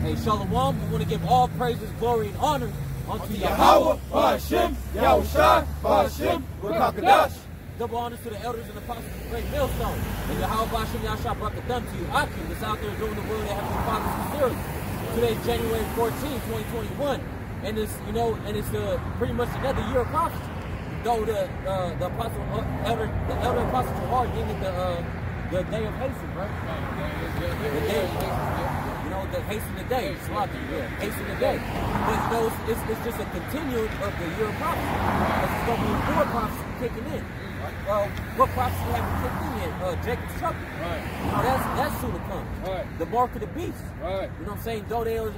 Hey, Shalom, we want to give all praises, glory, and honor unto YAHAWAH, bahasham, YAHAWASHI, bahasham, Rakakadash. Double honors to the elders and apostles of the great millstone. And Yahawah, bahasham, Yahshua brought the thumb to you. Akim is out there doing the will of the Heavenly Father sincerely. Today is January 14, 2021. And it's, you know, and it's pretty much another year of prophecy. Though the elder apostles of Hard gave it the day of hasten, right? The day of hasten. You know, the hasten the day, sloppy, yeah, hasten the day. But you know, it's just a continuing of the year of prophecy. It's going to be more prophecy kicking in. What prophecy haven't kicked in yet? Jacob's trumpet. Right. You know, that's soon to come. Right. The mark of the beast. Right. You know what I'm saying? Though they're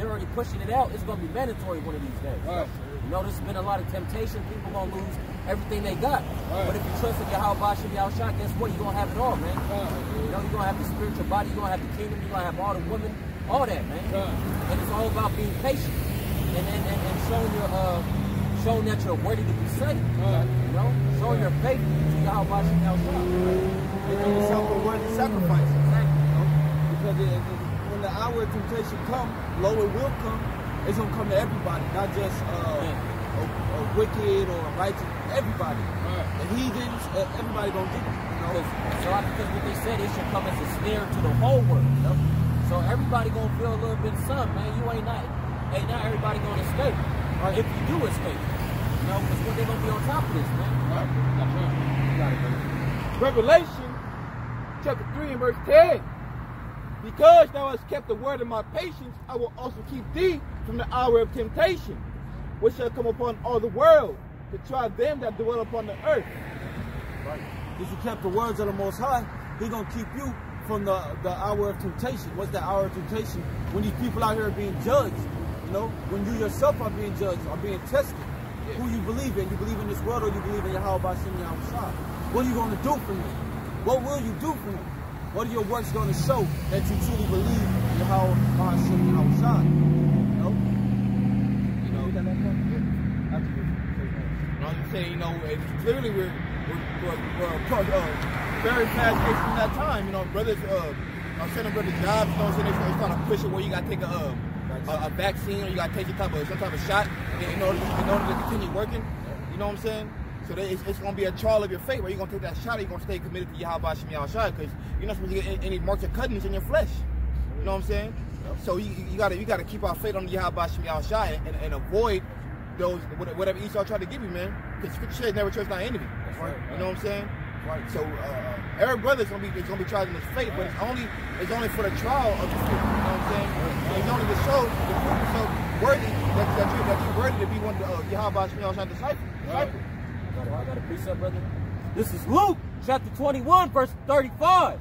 already pushing it out, it's going to be mandatory one of these days. Right. You know, there's been a lot of temptation. People going to lose everything they got. Right. But if you trust in Yahawah, bahasham, Yahshua, guess what? You're going to have it all, man. Right. You know, you're going to have the spiritual body. You're going to have the kingdom. You're going to have all the women. All that, man. Right. And it's all about being patient. And showing that you're worthy to be saved. Right. You know? Showing your faith to Yahawah, bahasham, Yahshua. Making yourself a worthy sacrifice. Exactly. You know? Because when the hour of temptation comes, lo, it will come. It's going to come to everybody, not just a wicked or a righteous. Everybody. Right. The heathens, everybody going to get it. You know? Because what they said, it should come as a snare to the whole world. You know? So everybody going to feel a little bit of something, man. You ain't not everybody going to escape. Or if you do escape. You know, because when they're going to be on top of this, man. Right. That's right. You got it, baby. Revelation chapter 3 and verse 10. Because thou hast kept the word of my patience, I will also keep thee from the hour of temptation, which shall come upon all the world, to try them that dwell upon the earth. Right. If you kept the words of the Most High, He's going to keep you from the hour of temptation. What's that hour of temptation? When these people out here are being judged, you know, when you yourself are being judged, are being tested. Yeah. Who you believe in? You believe in this world or you believe in Yahawah, bahasham, Yahshua? What are you going to do for Him? What will you do for Him? What are your works going to show that you truly believe in Yahawah, bahasham, Yahshua? You know? I'm saying, you know, clearly we're very fast paced from that time. You know, brothers, I'm sending brothers jobs. You know, what I'm saying, they're trying to push it where you got to take a vaccine or you got to take some type of shot in order to continue working. You know what I'm saying? So it's going to be a trial of your faith where you're going to take that shot or you're going to stay committed to Yahawah, bahasham, Yahshua, because you're not supposed to get any marks or cuttings in your flesh. You know what I'm saying? So you got to keep our faith on Yahawah, bahasham, Yahshua and avoid those whatever Esau tried to give you, man. Because Scripture says never trust thy enemy. Right. You know what I'm saying? Right. So every brother's gonna be tried in his faith, but it's only for the trial of the faith. You know what I'm saying? So it's only to show the proof yourself worthy that you're worthy to be one of the Yahawah, bahasham, Yahshua disciple. I got a precept, brother. This is Luke chapter 21, verse 35.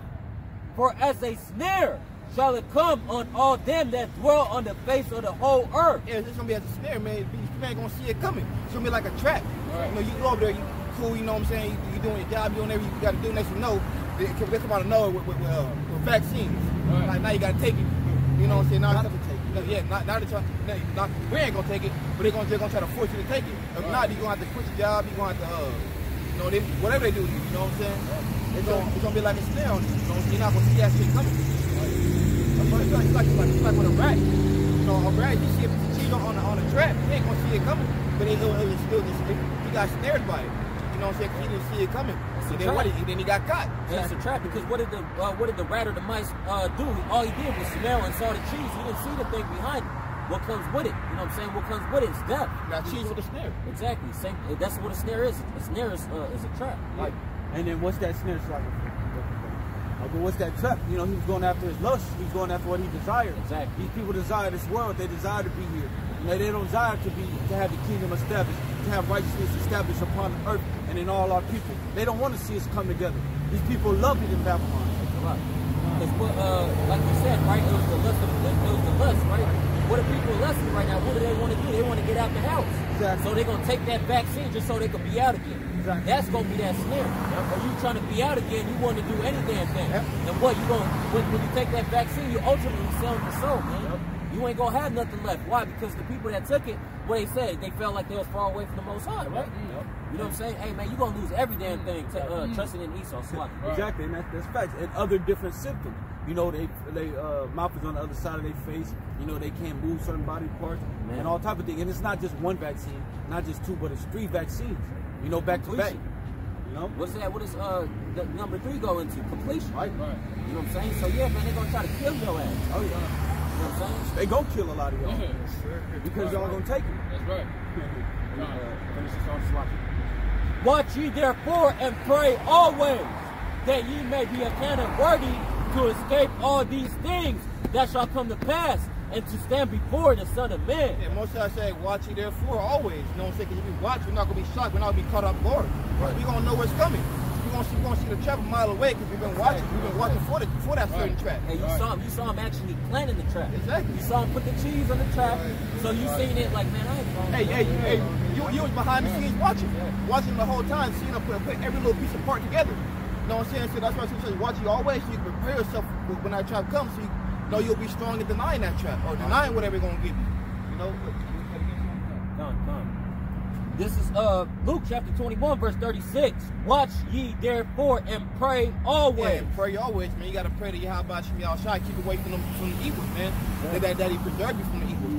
For as a snare shall it come on all them that dwell on the face of the whole earth. Yeah, it's gonna be as a snare, man. You ain't gonna see it coming. It's gonna be like a trap. Right. You know, you go over there, you cool, you know what I'm saying? You doing your job, you doing everything you gotta do. Next thing you know, they come out of nowhere with vaccines. Right. Like now you gotta take it. You know what I'm saying? Now take it. Yeah, not we ain't gonna take it, but they're gonna try to force you to take it. If not, you're gonna have to quit your job. You're gonna have to, you know, whatever they do. You know what I'm saying? It's gonna be like a snare on you. You know, you're not gonna see that shit coming. It's like with a rat. You know, a rat, you see if it's on a trap, you ain't gonna see it coming. But he got snared by it. You know what I'm saying? He didn't see it coming. So then he got caught. Yeah, it's a trap because what did the rat or the mice do? All he did was smell and saw the cheese. He didn't see the thing behind it. What comes with it? You know what I'm saying? What comes with it is death. Got cheese with a snare. Exactly. Same. That's what a snare is. A snare is a trap. Right. And then what's that snare like? But what's that trap? You know, he was going after his lust. He was going after what he desired. Exactly. These people desire this world. They desire to be here. You know, they don't desire to have the kingdom established, to have righteousness established upon the earth and in all our people. They don't want to see us come together. These people love it in Babylon. Right. Because like you said, right? It was the lust of the flesh. It was the lust, right? What are people lusting right now? What do they want to do? They want to get out the house. Exactly. So they're going to take that vaccine just so they can be out again. Exactly. That's going to be that snare. Yep. Or you trying to be out again, you want to do any damn thing. Yep. And what you going when you take that vaccine, you ultimately selling your soul, man. Yep. You ain't going to have nothing left. Why? Because the people that took it, what they said, they felt like they was far away from the Most High, right? Yep. You know what I'm saying? Hey, man, you're going to lose every damn thing trusting in Esau. Exactly, and that's facts. And other different symptoms. You know, they mouth is on the other side of their face. You know, they can't move certain body parts and all type of things. And it's not just one vaccine, not just 2, but it's 3 vaccines. You know, back to back. You know, what's that? What does the number 3 go into? Completion. Right. You know what I'm saying? So yeah, man, they're gonna try to kill your ass. Oh yeah. You know what I'm saying? They gonna kill a lot of y'all because y'all gonna take it. That's right. Finish this on sloppy. Watch ye therefore and pray always, that ye may be accounted worthy to escape all these things that shall come to pass, and to stand before the Son of Man. Yeah, most of us say, watch ye therefore always. You know what I'm saying? Because if we watch, we're not going to be shocked. We're not going to be caught off guard. Right. We're going to know what's coming. We're going to see the trap a mile away because we've been watching. We've been watching for that certain trap. And you saw him actually planting the trap. Exactly. You saw him put the cheese on the trap. So you seen it like, man, I ain't going. Hey, you was behind the scenes watching. Watching the whole time, seeing him put every little piece of part together. You know what I'm saying? So that's why I say watch you always so you can prepare yourself when that trap comes, so you know you'll be strong in denying that trap or denying whatever it's gonna give you. You know? Come. This is Luke chapter 21, verse 36. Watch ye therefore and pray always. Yeah, pray always, man. You gotta pray to YAHAWASHI Thawadah. Keep away from the evil, man. Yeah. That he preserve you from the evil.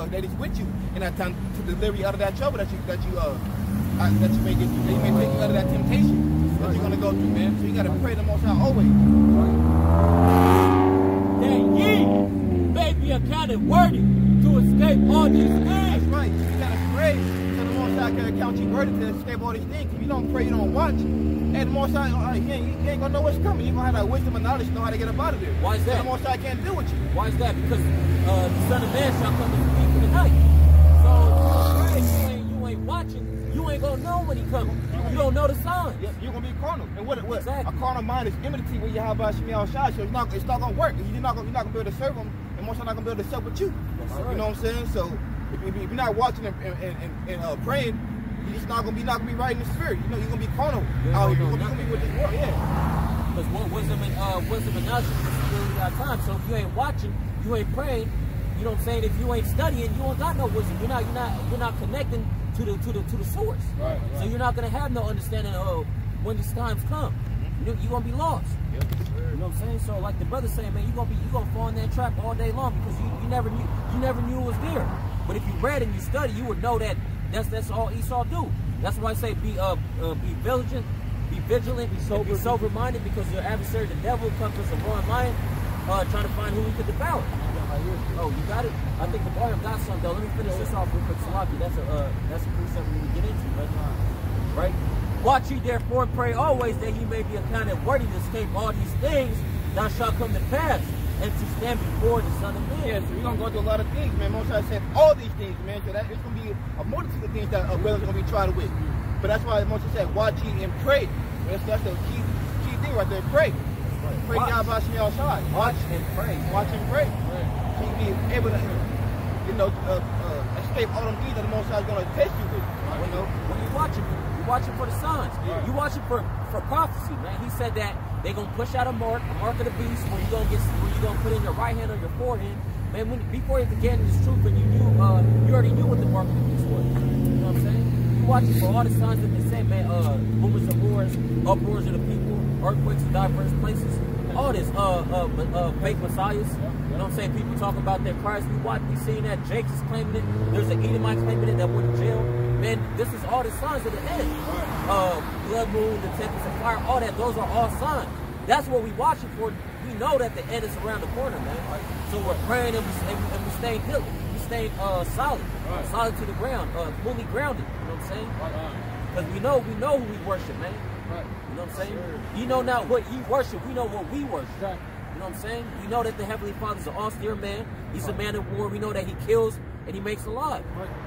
That he's with you in that time to deliver you out of that trouble that you may get through. That he may take you out of that temptation that you're gonna go through, man. So you gotta pray the Most High always. That ye may be accounted worthy to escape all these things. That's right. You gotta pray so the Most High can account you worthy to escape all these things. If you don't pray, you don't watch. And the Most High, you ain't gonna know what's coming. You ain't gonna have that wisdom and knowledge to know how to get up out of there. Why is that? The Most High can't deal with you. Why is that? Because the Son of Man shall come in the thief of the night. So you ain't watching. You ain't gonna know when he coming. You don't know the signs. You're gonna be carnal. And what exactly. A carnal mind is enmity with YAHAWASHI Thawadah. So it's not gonna work. You're not gonna be able to serve him, and most not gonna be able to serve with you. Right. You know what I'm saying? So if you're not watching and praying, you're just not gonna be right in the spirit. You know, you're gonna be carnal out here. You're gonna be with this world. Yeah. Because wisdom and knowledge is really our time. So if you ain't watching, you ain't praying. You know what I'm saying? If you ain't studying, you ain't got no wisdom. You're not connecting to the source. Right. So you're not gonna have no understanding of when these times come. You're gonna be lost. Yep. You know what I'm saying? So like the brother saying, man, you're gonna fall in that trap all day long because you never knew it was there. But if you read and you study, you would know that that's all Esau do. That's why I say be vigilant, be sober minded, because your adversary, the devil, comes as a roaring lion, trying to find who he could devour. Oh, you got it? I think the Bahasham got some though. Let me finish this off real quick. Salaki, that's a precept we need to get into, right? Watch ye therefore and pray always, that ye may be accounted worthy to escape all these things that shall come to pass, and to stand before the Son of Man. Yeah, so we're gonna go through a lot of things, man. Most I said all these things, man. So that it's gonna be a multitude of things that brothers are gonna be tried with. But that's why Moses said, watch ye and pray. That's the key thing right there. Pray. Pray YAHAWASHI Thawadah. Watch and pray. Watch and pray. So you be able to, escape all them things that the Most High is gonna test you with. When you're watching for the signs. Yeah. You're watching for prophecy, man. He said that they're gonna push out a mark of the beast, where you're gonna put in your right hand on your forehead. Man, before you began this truth, and you already knew what the mark of the beast was. You know what I'm saying? You're watching for all the signs that they say, man. Rumors of wars, uproars of the people, earthquakes in diverse places. All this fake messiahs. You know what I'm saying? People talk about their Christ. We seen that Jake's is claiming it. There's an Edomite claiming it that went to jail. Man, this is all the signs of the end. Blood moon, the tempest of fire, all that. Those are all signs. That's what we watching for. We know that the end is around the corner, man. So we're praying and we staying healed. We staying solid, solid to the ground, fully grounded. You know what I'm saying? Because we know who we worship, man. You know what I'm saying? You know not what ye worship. We know what we worship. You know what I'm saying? We know that the Heavenly Father is an austere man. He's a man of war. We know that he kills and he makes alive.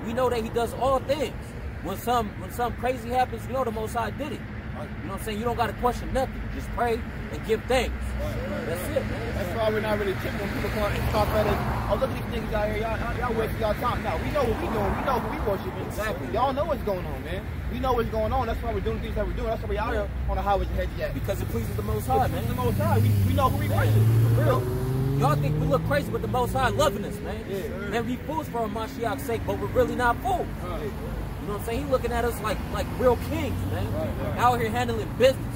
We know that he does all things. When some crazy happens, you know the Most High did it. You know what I'm saying? You don't got to question nothing. Just pray and give thanks. That's it, man. That's why we're not really tripping when people come and talk about us. Oh, look at these niggas out here. Y'all wasting y'all time. No, we know what we doing. We know who we worshiping. Exactly. Y'all know what's going on, man. We know what's going on. That's why we're doing things that we're doing. That's why we're out here on the highways and heads yet. Because it pleases the Most High, man. The Most High. We know who we worship. For real. Y'all think we look crazy, but the Most High loving us, man. Yeah. Man, we fools for a Mashiach's sake, but we're really not fools. You know what I'm saying? He's looking at us like real kings, man. Out here handling business.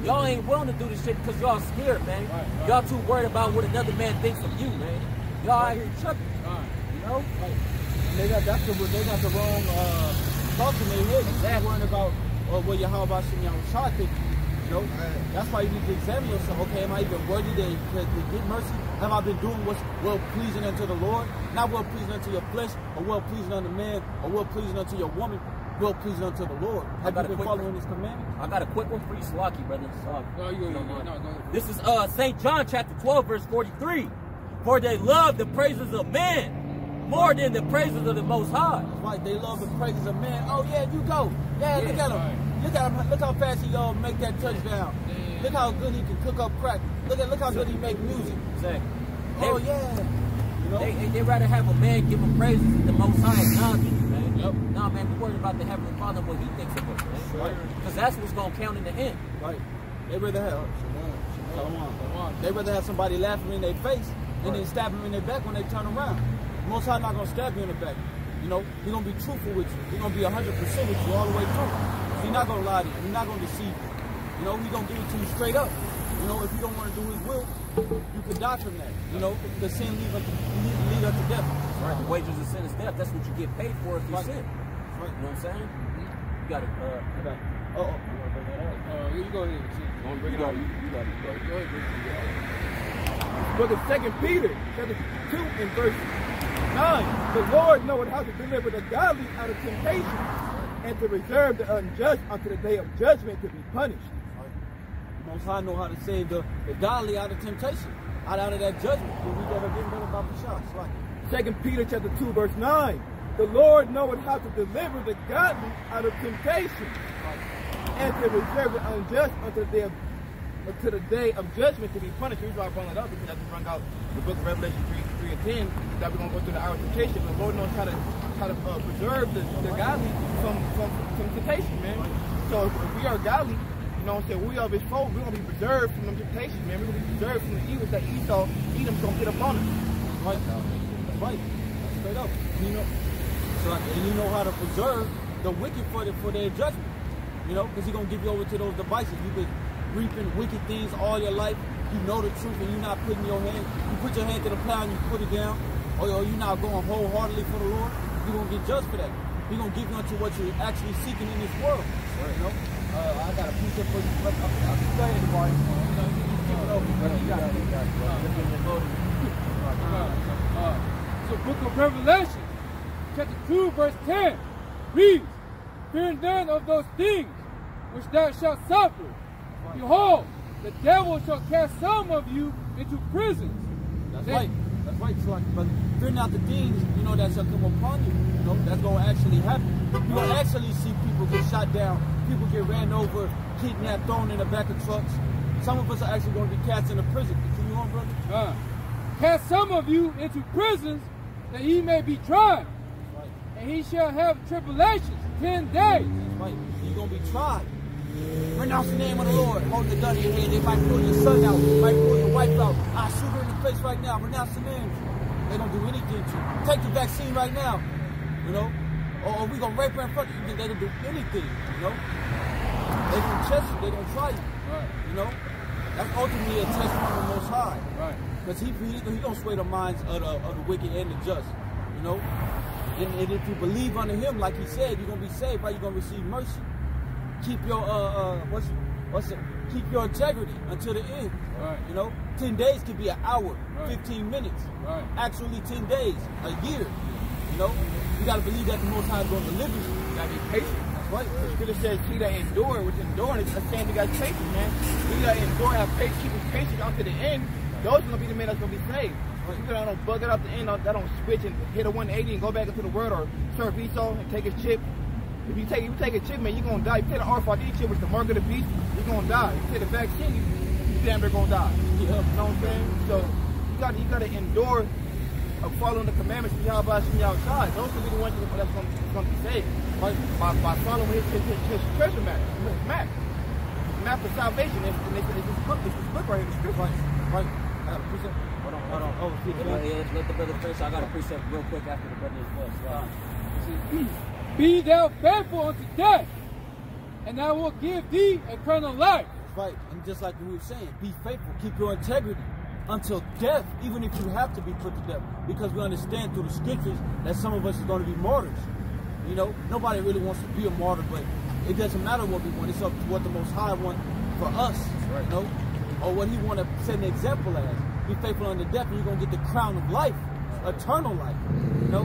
You Y'all ain't willing to do this shit because y'all scared, man. Y'all too worried about what another man thinks of you, man. Y'all out here chucking, you know? They got the wrong thoughts in their head. They're worrying about what Yahawashi Thawadah think. You know, that's why you need to examine yourself. Okay, am I even worthy to get mercy? Have I been doing what's well pleasing unto the Lord? Not well pleasing unto your flesh, or well pleasing unto man, or well pleasing unto your woman, well pleasing unto the Lord. Have you been following His commandments? I got a quick one for you, Slocky, brother. No, you go. This is St. John chapter 12, verse 43. For they love the praises of man more than the praises of the Most High. Right, they love the praises of man. Oh yeah, you go. Yeah, look at him. Look at him. Look how fast he make that touchdown. Look how good he can cook up crack. Look how good he make music. Exactly. Oh yeah. You know? They rather have a man give them praises than the Most High acknowledge you, man. Yep. Nah, man, we're worried about the Heavenly Father and what He thinks of us, man. Right. Because that's what's gonna count in the end. Right. They rather have. They rather have somebody laughing in their face and then stab them in their back when they turn around. Most High not gonna stab you in the back. You know, He's gonna be truthful with you. He's gonna be 100% with you all the way through. He's not gonna lie to you. He's not gonna deceive you. You know, He's gonna give it to you straight up. You know, if you don't want to do His will, you could die from that. You know, the sin lead unto death. Right. The wages of sin is death. That's what you get paid for if you sin. Right. You know what I'm saying? You got it. You go ahead. You got it. Go ahead. Book of 2 Peter, chapter 2 and verse 9. The Lord knoweth how to deliver the godly out of temptation, and to reserve the unjust unto the day of judgment to be punished. The Most High know how to save the godly out of temptation, out of that judgment. We never get rid about the shots. Right. 2 Peter chapter 2 verse 9. The Lord knoweth how to deliver the godly out of temptation, and to reserve the unjust unto the day of judgment to be punished. The reason why I brought it up because I just brought out the book of Revelation 3 and 10 that we're going to go through the hour of temptation. But the Lord knows how to preserve the godly from temptation, man. So if we are godly, you know what I'm saying, we are His foes, we're going to be preserved from them temptations, man. We're going to be preserved from the evils that Edom's going to get upon us. Right. That's right. That's straight up. You know, and you know how to preserve the wicked for their judgment. You know, because He's going to give you over to those devices. You've been reaping wicked things all your life. You know the truth and you're not putting your hand. You put your hand to the plow and you put it down. Or you're not going wholeheartedly for the Lord. You're going to get judged for that. He's going to give you unto what you're actually seeking in this world. Right. You know? I got a piece of for you. I'll explain it tomorrow. Keep it open. You got it. So book of Revelation, chapter 2, verse 10, reads, Fear none of those things which thou shalt suffer. Behold, the devil shall cast some of you into prisons. That's right. That's right. So, but fear not the things, you know, that shall come upon you. You know, that's going to actually happen. You're going to actually see people get shot down, people get ran over, kidnapped, thrown in the back of trucks. Some of us are actually going to be cast into prison. Continue on, brother. Cast some of you into prisons, that ye may be tried. Right. And he shall have tribulations 10 days. That's right. You're going to be tried. Renounce the name of the Lord. Hold the gun in your hand. They might pull your son out. They might pull your wife out. I'll shoot her in the face right now. Renounce the name. They don't do anything to you. Take the vaccine right now. You know? Or we going to rape her in front of you. They don't do anything. You know? They going to test you. They going to try you. Right. You know? That's ultimately a test from the Most High. Right. Because he don't sway the minds of the wicked and the just. You know? And if you believe unto Him, like He said, you're going to be saved, right? You're going to receive mercy. Keep your keep your integrity until the end. Right. You know, 10 days could be an hour, right. 15 minutes. Right. Actually, 10 days, a year. You know, you got to believe that the Most High is going to deliver you. You got to be patient. That's right. The Scripture says, "He that endure," which enduring is saying you got patience, man. He that endure, have patience, keep his patience out to the end. Those are going to be the men that's going to be saved. Right. People that don't bug it up the end, that don't switch and hit a 180 and go back into the world, or serve Esau and take his chip. If you take a chip, man, you're going to die. If you take the RFID chip, which is the mark of the beast, you're going to die. If you take the vaccine, you damn near going to die. You know what I'm saying? So you got to endure following the commandments of YAHAWASHI Thawadah. Those will be the ones that's going to be saved. Right? By following his treasure map, Mack. Map of salvation. And it's this book right here, the scripture. Right? I got a precept. Hold on. Oh, let's let the brother finish. I got a precept real quick after the brother is Be thou faithful unto death, and I will give thee eternal life. right. And just like we were saying, be faithful, keep your integrity until death, even if you have to be put to death. Because we understand through the scriptures that some of us are going to be martyrs. You know, nobody really wants to be a martyr, but it doesn't matter what we want. It's up to what the Most High wants for us, right. You know, or what He want to set an example as. Be faithful unto death, and you're going to get the crown of life, eternal life, you know,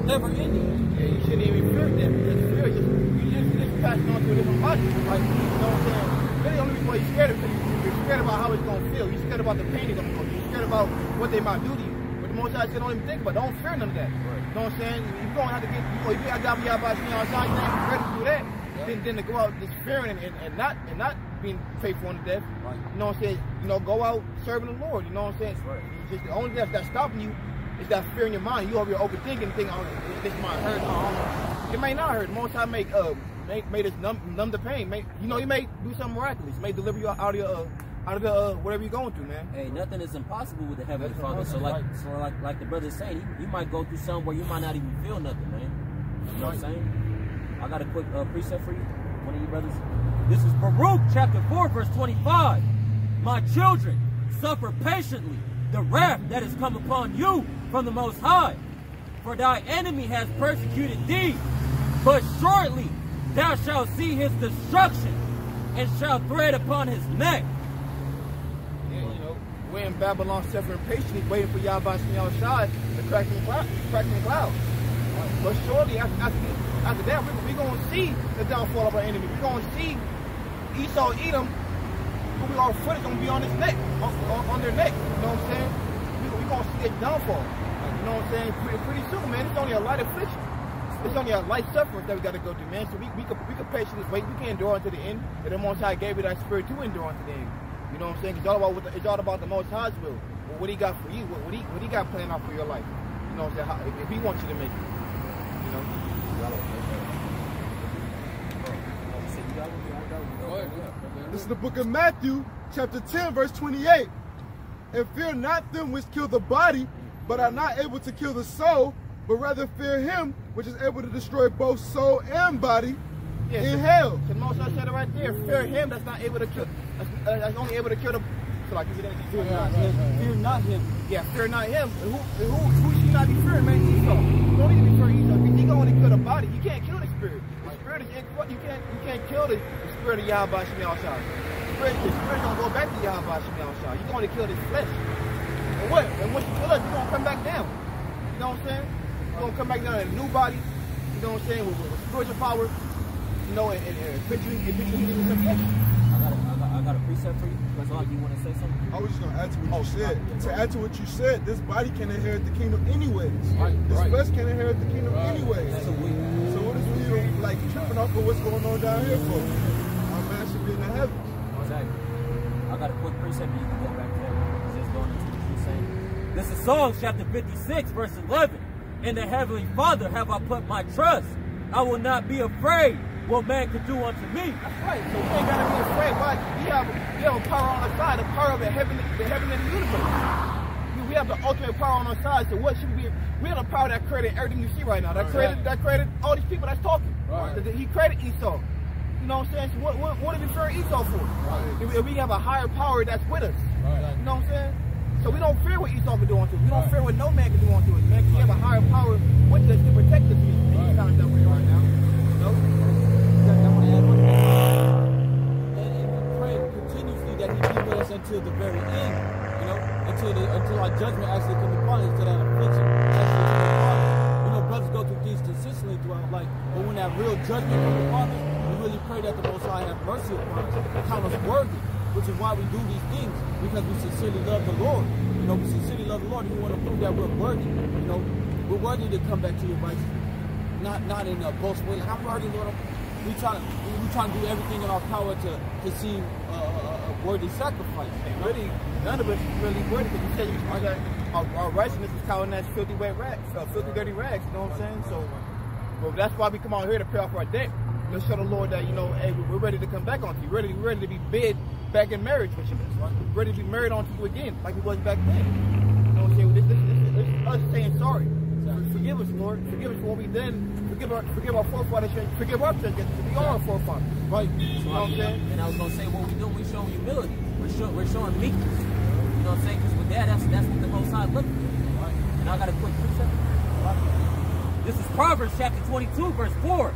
never ending. Yeah, you shouldn't even fear them. Just fear you just passing on to a different body. Like, you know what I'm saying? Really, the only reason why you're scared of it, you're scared about how it's going to feel. You're scared about the pain it's going to go through. You're scared about what they might do to you. But the Most High said, don't even think about it. Don't fear none of that. Right. You know what I'm saying? You're going to have to get, if you got to be out by the outside, you ain't ready to do that. Yeah. Then to go out just fearing and not being faithful unto death. Right. You know what I'm saying? You know, go out serving the Lord. You know what I'm saying? Right. Just the only thing that's stopping you is that fear in your mind. You over here overthinking, thinking, oh, this might hurt. Oh, it may not hurt. Most time made us numb the pain. You know, He may do something miraculous. He may deliver you out of the whatever you're going through, man. Hey, nothing is impossible with the Heavenly Father. So like the brother's saying, you might go through something where you might not even feel nothing, man. You know what I'm saying? I got a quick precept for you, one of you brothers. This is Baruch chapter 4, verse 25. My children, suffer patiently the wrath that has come upon you from the Most High. For thy enemy has persecuted thee, but shortly thou shalt see his destruction, and shalt tread upon his neck. Yeah, you know, we're in Babylon suffering patiently, waiting for YAHAWASHI Thawadah to crack in the clouds. But shortly after that, we're going to see the downfall of our enemy. We're going to see Esau Edom. Our foot is going to be on his neck, on their neck. You know what I'm saying? We're going to see their downfall. You know what I'm saying? Pretty soon, man. It's only a light affliction. It's only a light suffering that we got to go through, man. So we can patiently wait. We can endure unto the end. And the Most High gave you that spirit to endure unto the end. You know what I'm saying? It's all about the Most High's will. What He got for you. What He got planned out for your life. You know what I'm saying? If He wants you to make it. You know? This is the book of Matthew, chapter 10, verse 28. And fear not them which kill the body, but are not able to kill the soul, but rather fear Him which is able to destroy both soul and body in hell. So Most High said it right there. Fear Him that's not able to kill, that's only able to kill the. So like, fear not Him. Fear not Him. Yeah, fear not Him. Who should not be fearing, man? Esau. You don't need to be fearing Esau. He can only kill the body. You can't kill the spirit. The spirit is you can't kill the spirit of YAHAWASHI Thawadah. The spirit don't go back to YAHAWASHI Thawadah. You can only kill this flesh. And what? And once you kill us, you're gonna come back down. You know what I'm saying? You're gonna come back down in a new body. You know what I'm saying? With spiritual power. You know, and picturing some flesh. I got a precept for you. That's all. You want to say something? I was just going to add to what you said. To add to what you said, this body can inherit the kingdom anyways. This flesh can inherit the kingdom anyways. So what is we like tripping off of what's going on down here for? Our man should be in the heavens. Exactly. I got a quick precept. You can go back to that. Just going into what you're saying. This is Psalms chapter 56, verse 11. In the Heavenly Father have I put my trust. I will not be afraid what man can do unto me. That's right. So we ain't gotta be afraid. Why? We have a power on our side, the power of the heaven and the universe. We have the ultimate power on our side. So what should we? We have the power that created everything you see right now. That created all these people that's talking. Right. He created Esau. You know what I'm saying? So what did we fear Esau for? Right. If we have a higher power that's with us. Right. You know what I'm saying? So we don't fear what Esau can do unto us. We don't fear what no man can do unto us, man. Because we have a higher power with us to protect us in these times that we're in right now. You know? Until the very end, you know, until our judgment actually comes upon us, until that affliction actually comes upon us. You know, brothers go through things consistently throughout life, but when that real judgment comes upon us, we really pray that the Most High have mercy upon us, count us worthy, which is why we do these things, because we sincerely love the Lord. You know, we sincerely love the Lord, and we want to prove that we're worthy. You know, we're worthy to come back to your righteousness, not in a boast way. Like, I'm worthy, Lord. We try to do everything in our power to see worthy sacrifice. And really, none of us is really worthy, because you said our righteousness is counted as filthy wet rags, filthy dirty rags. You know what I'm saying? So, well, that's why we come out here to pay off our debt. To show the Lord that, you know, hey, we're ready to come back onto you. We're ready to be bid back in marriage with you. Right? We're ready to be married onto you again, like we was back then. You know what I'm saying? This is us saying sorry for forgive us, Lord. Forgive us for what we done. Forgive our forefathers. Forgive our trespasses. We are our forefathers. Right. You know what I'm saying? And I was gonna say, what we do, we show humility. We're showing meekness. You know what I'm saying? Because with that's what the Most High looking for. Right. And I got a quick precept. This is Proverbs chapter 22, verse 4.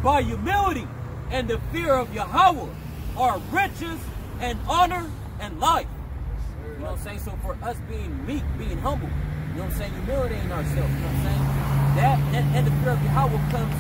By humility and the fear of Yahawah are riches and honor and life. You know what I'm saying? So for us being meek, being humble, you know what I'm saying? Humility in ourselves. You know what I'm saying? That and the fear of Yahawah comes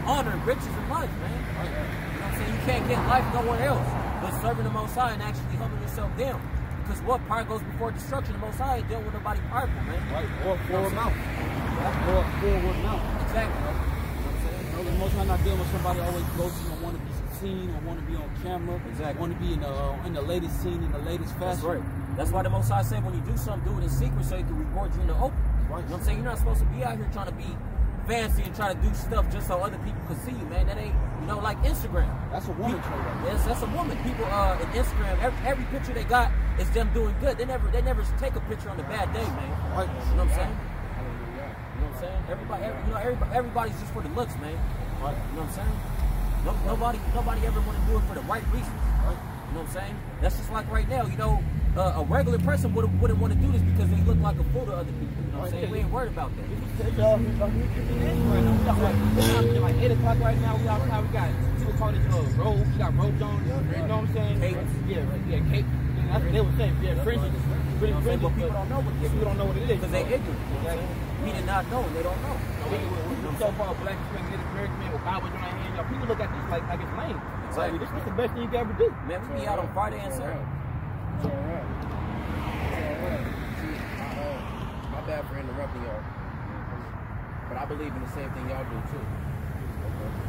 honor, riches, and life, man. You know what I'm saying? You can't get life nowhere else but serving the Most High and actually humbling yourself down. Because what pride goes before destruction, the Most High ain't dealing with nobody prideful, man. Right. Or forward mouth. Or forward mouth. Exactly. You know what I'm saying? The Most High not dealing with somebody always boasting or want to be seen or want to be on camera. Exactly. Want to be in the latest scene, in the latest fashion. That's right. That's why the Most High said when you do something, do it in secret so he can reward you in the open. Right. You know what I'm saying? You're not supposed to be out here trying to be fancy and try to do stuff just so other people can see you, man. That ain't, you know, like Instagram. That's a woman trait. Yes, that's a woman. People in Instagram, every picture they got is them doing good. They never take a picture on a bad day, man. Right. You know what I'm saying? You know what I'm saying? Everybody's just for the looks, man. Right. You know what I'm saying? Nobody ever want to do it for the right reasons. Right. You know what I'm saying? That's just like right now, you know, a regular person wouldn't want to do this because they look like a fool to other people. You know what I'm saying? We ain't worried about that. It's like 8 o'clock right now. We got 2 o'clock robes. We got robes on. You know what I'm saying? Capes. Yeah, cape. That's what they were saying. Yeah, fringes. But people don't know what it is. People don't know what it is because they ignorant. We did not know, and they don't know. So-called black Native American men with Bibles on their hands. Y'all, people look at this like it's lame. Exactly. This is the best thing you can ever do. Man, we be out on Friday and Saturday. It's all right. See, my bad for interrupting y'all. But I believe in the same thing y'all do too.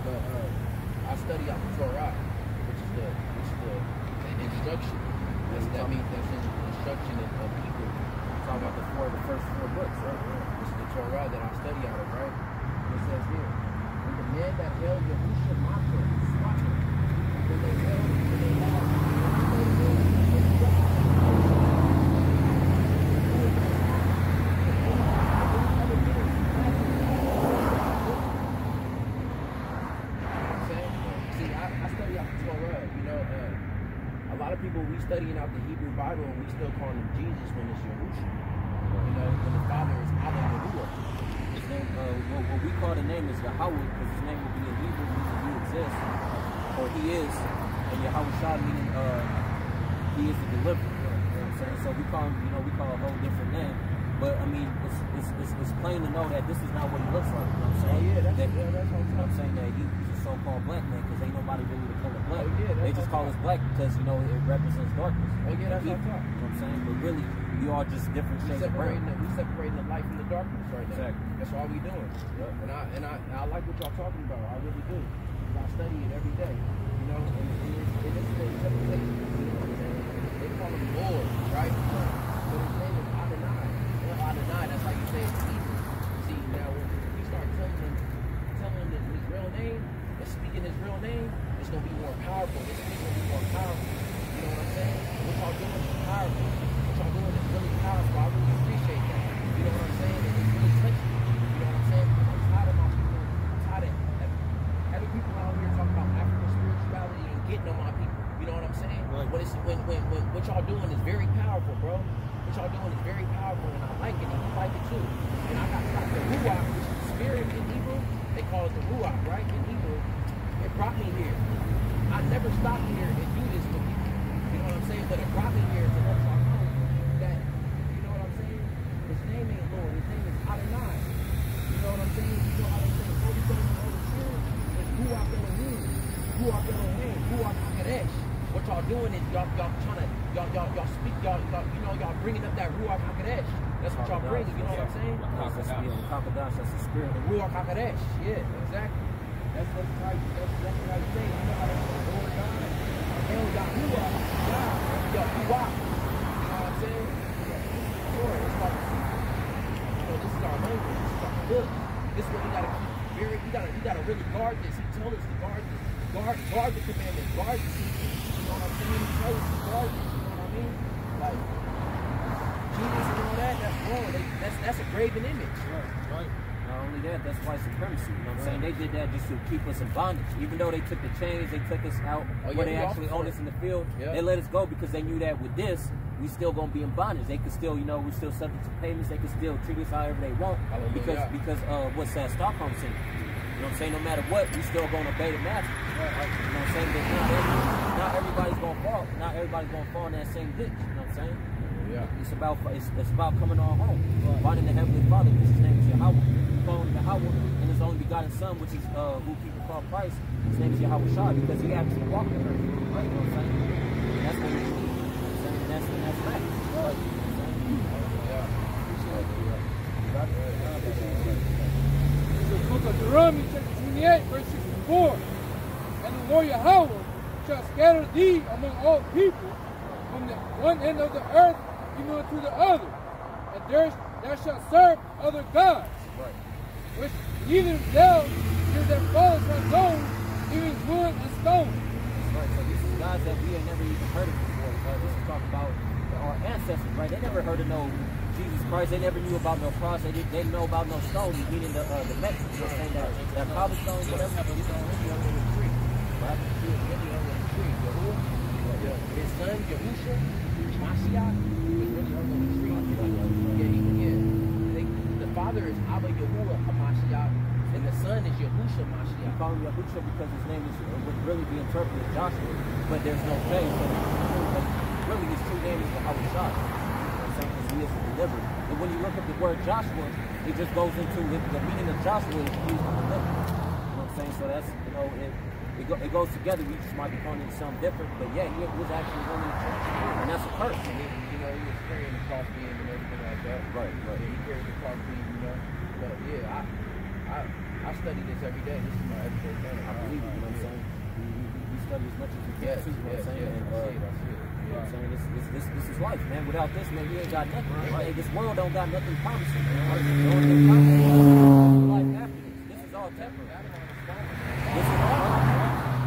But I study out the Torah, which is the instruction. That means that's in the instruction of Hebrew. Talking about the first 4 books, right? This is the Torah that I study out of, right? And it says here, when the men that held Yahusha Macker, when they had studying out the Hebrew Bible and we still call him Jesus when it's Yahusha. You know, when the Father is Abba Yahuwah. His name, what we call the name is Yahawah, because his name will be in Hebrew meaning he exists, or he is, and Yahawashah meaning he is the deliverer. You know what I'm saying? So we call him, you know, we call a whole different name. But I mean, it's plain to know that this is not what he looks like. You know what I'm saying? Oh yeah, that's what I'm saying. That he's a so-called black man because ain't nobody really to call it black. Oh, yeah, they just call us black because you know it represents darkness. Oh yeah, that's what I'm talking. You know what I'm saying? But really, we are just different shades of brown. We separating the light from the darkness right now. Exactly. That's all we doing. Yeah. And I like what y'all talking about. I really do. I study it every day. You know, and it is the interpretation. You know what I'm saying? They call him Lord, right? But his name is Adonai. Adonai, that's how you say it in Hebrew. See, now when we start telling him his real name and speaking his real name, it's going to be more powerful. It's going to be more powerful. You know what I'm saying? What y'all doing is powerful. What y'all doing is really powerful. I really appreciate that. You know what I'm saying? It's really touching. You know what I'm saying? I'm tired of my people. I'm tired of having people out here talking about African spirituality and getting on my people. You know what I'm saying? Right. When what y'all doing is very powerful, bro. What y'all doing is very powerful, and I like it, and you like it too. And I got the Ruach, which is the spirit in Hebrew. They call it the Ruach, right? In Hebrew, it brought me here. I never stopped here and do this with people. You know what I'm saying? But it brought me here to let y'all know that, you know what I'm saying? His name ain't Lord. His name is Adonai. You know what I'm saying? You know how they say Holy Ghost and Holy Spirit? It's Ruach Elohim. Ruach Elohim. Ruach HaKodesh. What y'all doing is y'all trying to y'all speak y'all bringing up that Ruach HaKodesh. That's what y'all bringing. You know what I'm saying? Hakodash, that's the spirit. The Ruach HaKodesh. Yeah, exactly. That's what how you say. You know how they say Lord God. El Yahuwah, God, Yahuwah. You know what I'm saying? This is our language. This is our book. This is what we gotta keep. We gotta really guard this. He told us to guard this. Guard the commandments. Guard the secrets. You know what I'm saying? He told us to guard this. You know what I mean? Like Jesus and all that. That's wrong. That's a graven image. Right. only that, that's white supremacy. You know what I'm saying? They did that just to keep us in bondage. Even though they took the chains, they took us out where they actually owned us in the field. They let us go because they knew that with this, we still gonna be in bondage. They could still, you know, we're still subject to payments. They could still treat us however they want because what's that Stockholm syndrome? You know what I'm saying? No matter what, we still gonna obey the master. You know what I'm saying? But not everybody's gonna fall. Not everybody's gonna fall in that same ditch. You know what I'm saying? Yeah. It's about coming on home, finding the Heavenly Father, which his name is Yahawah, calling Yahawah, and his only begotten Son, which is who people call Christ. His name is YAHAWASHI because he actually walked the earth. Right? You know what I'm saying? And that's what we need. You know what I'm saying? And that's fact. Right? You know what I'm saying? The book of Deuteronomy chapter 28, verse 64. And the Lord Yahawah shall scatter thee among all people from the one end of the earth even unto the other. And there thou shalt serve other gods, which neither thou nor their fathers have known, even wood and stone. Right, so these are gods that we had never even heard of before. This is talking about our ancestors, right? They never heard of no Jesus Christ. They never knew about no cross. They didn't know about no stone, meaning the Mack. You know, saying that cobblestone, whatever. He's really under the tree. Right? He was really under the tree. His son, Yahusha, Mashiach, he was really under the tree. The father is Abba Yahuwah HaMashiach, and the son is Yahusha Mashiach. We call him Yahusha because his name would really be interpreted as Joshua, but there's no J, so really his true name is YAHAWASHI. Because he is delivered. And when you look at the word Joshua, it just goes into the meaning of Joshua is used to deliver. You know what I'm saying? So that's, you know, it goes together. We just might be calling it something different, but yeah, he was actually running the church. And that's a curse. And he was carrying the cross beam and everything like that. Right. Yeah, he carried the cross beam, you know. But yeah, I study this every day. This is my everyday thing. I believe it, you know what I'm saying? We study as much as we can, too, you know what I'm saying? You know what I'm saying? This is life, man. Without this, man, you ain't got nothing. Right? This world don't got nothing promising. Right? The only thing promising life after this. This is all temporary. This is all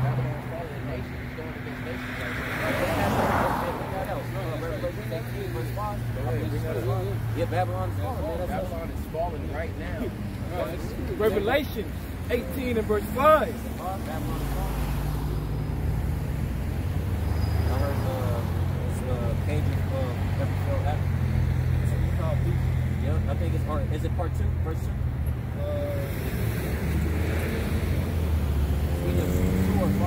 Babylon's fallen nation is going against nations right now. Yeah, Babylon is falling. Babylon is falling right now. Revelation 18 and verse 5. Babylon is falling. I heard Cajun every show after. Yeah, I think it's part. Is it part 2? Verse 2? Either 2 or 5.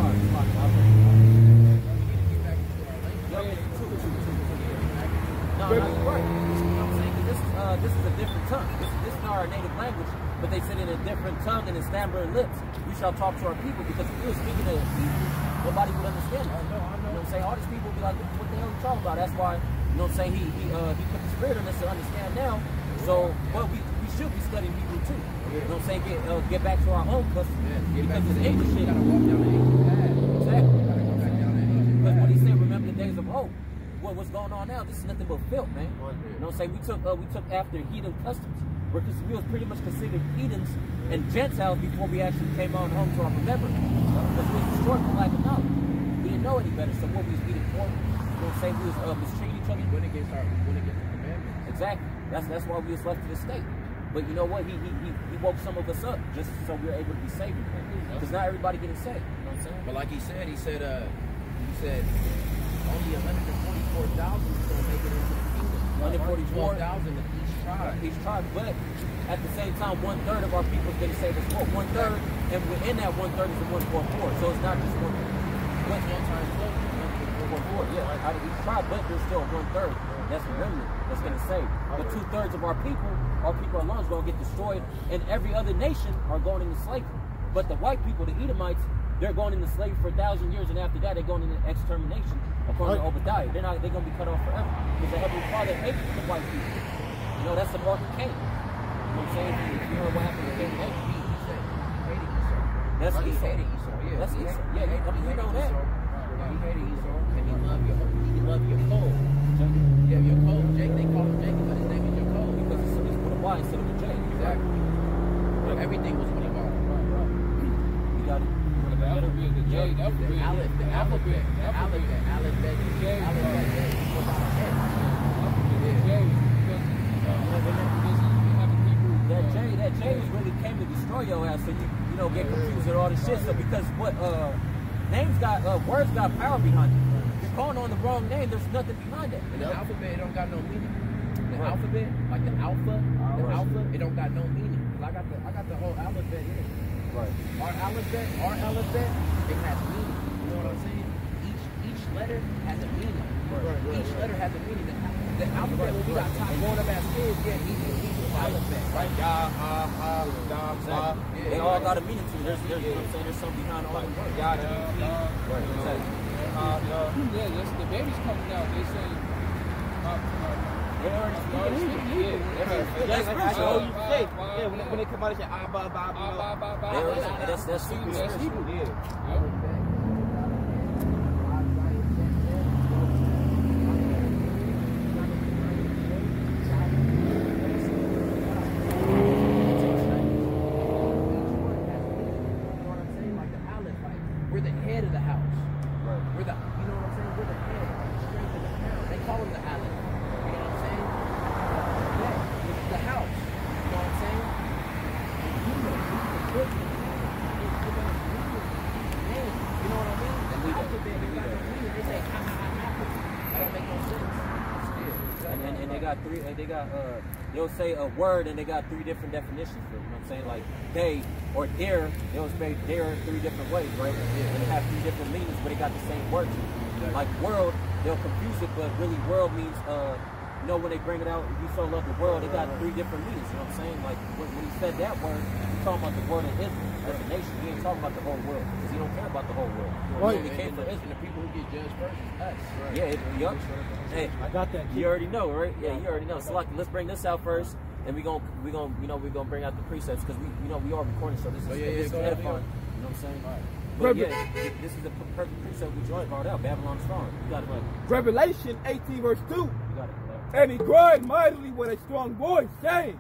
No, you're right. I'm saying this is a different tongue. This is not our native language, but they said in a different tongue and in stammering lips. We shall talk to our people because if we were speaking to people, nobody would understand it. You know what I'm saying? All these people would be like, what the hell are you talking about? That's why, you know what I'm saying, he put the spirit in us to understand now. So, but we should be studying Hebrew too. You know what I'm saying? Get back to our own customs. Because it's English shit. Exactly. Because when he said, remember the days of old, what's going on now? This is nothing but filth, man. You know what I'm saying? We took after heathen customs. Because we was pretty much considered heathens and Gentiles before we actually came on home to our remembrance. Because we was destroyed for lack of knowledge. We didn't know any better, so what we was eating pork. You know what I'm saying? We was mistreating each other. We went against the commandments. Exactly. That's why we was left to the state. But you know what? He woke some of us up just so we were able to be saved. Because not everybody getting saved. You know what I'm saying? But like he said only 144,000 is going to make it into the kingdom. 144,000 of each tribe. Each tribe, but at the same time, 1/3 of our people is going to save us. 1/3, and within that 1/3 is the 144. So it's not just 1. What's 1 times 12? 144, yeah. Out of each tribe, but there's still 1/3. That's the remnant that's going to save. But 2/3 of our people alone is going to get destroyed, and every other nation are going into slavery. But the white people, the Edomites, they're going into slavery for 1,000 years, and after that, they're going into extermination. According to Obadiah, they're going to be cut off forever because the Heavenly Father hates the white people. You know, that's the mark of Cain. You know what I'm saying? If you heard what happened to Cain, he said he hated Esau. That's Esau. Esau. Yeah. That's Esau. Yeah, I mean, you know that. He hated Esau, and he loved Yaakov. Yeah, Yaakov. They call him Jacob, but his name is Yaakov because it's with a Y instead of a J. Exactly. Everything was with a Y. You got it. The alphabet, the J, the alphabet. That That J names really came to destroy your ass, so you know get confused with all this shit. So because what names got words got power behind it. If you're calling on the wrong name, there's nothing behind it. And the alphabet, it don't got no meaning. The alphabet, like the alpha, it don't got no meaning. I got the whole alphabet here. Right. Our alphabet, it has meaning. You know what I'm saying? Each letter has a meaning. Right. Each letter has a meaning. The alphabet, when we got taught growing up as kids, equals alphabet, right? They all got a meaning to it. There's you know what I'm saying? There's something behind all the words. Yeah, the baby's coming out. They say, when they come out, they say, that's secret. We're the head of the house. Right. We're the, you know what I'm saying? We're the head, strength of the house. They call them the Aleph. You know what I'm saying? Yeah, it's the house. You know what I'm saying? You know what I mean? The alphabet, they got no meaning. They say, that don't make no sense. And they got three. They got they'll say a word and they got three different definitions for it. You know what I'm saying? Like they or their, they'll say their three different ways, right? And they have three different meanings, but they got the same word. Like world, they'll confuse it, but really world means you know when they bring it out, if you so love the world, they got three different meanings. You know what I'm saying? Like when he said that word, he's talking about the word of Israel as a nation. He ain't talking about the whole world because he don't care about the whole world. Right. He came for Israel. The people who get judged first is us. Right. Yeah, hey, I got that. You already know, right? Yeah, you already know. So like, let's bring this out first, and we're gonna bring out the precepts because we are recording, so this is edifying. You know what I'm saying? Right. But yeah, this is the perfect precept we brought out. Babylon strong. You got it right. Revelation 18 verse 2. You got it. And he cried mightily with a strong voice, saying,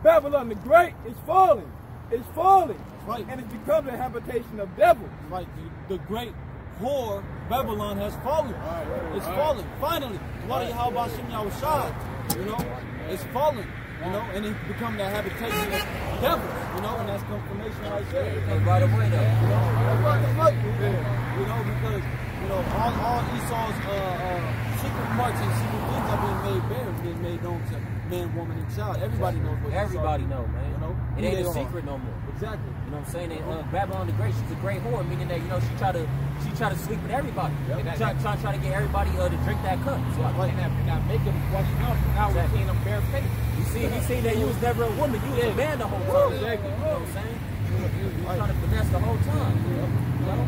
Babylon the Great is falling. It's falling. Right. And it's become the habitation of devils. Right. The great whore, Babylon, has fallen. It's fallen. Finally. YAHAWASHI Thawadah. You know, it's fallen. You know, and it's become the habitation of devils. You know, and that's confirmation right there. And right away though. You know, you know, because you know all Esau's secret parts and secret things are being made bare, being made known to man, woman, and child. Everybody knows what everybody know, man. You know, it ain't a secret no more. Exactly. You know what I'm saying? And, Babylon the Great, she's a great whore, meaning that she try to sleep with everybody. Yep. Try to get everybody to drink that cup. So and I make them wash out. Now we're seeing them bare face. He seen that you was never a woman, you was a man the whole time. Exactly. You know what I'm saying? You was trying to finesse the whole time. You know?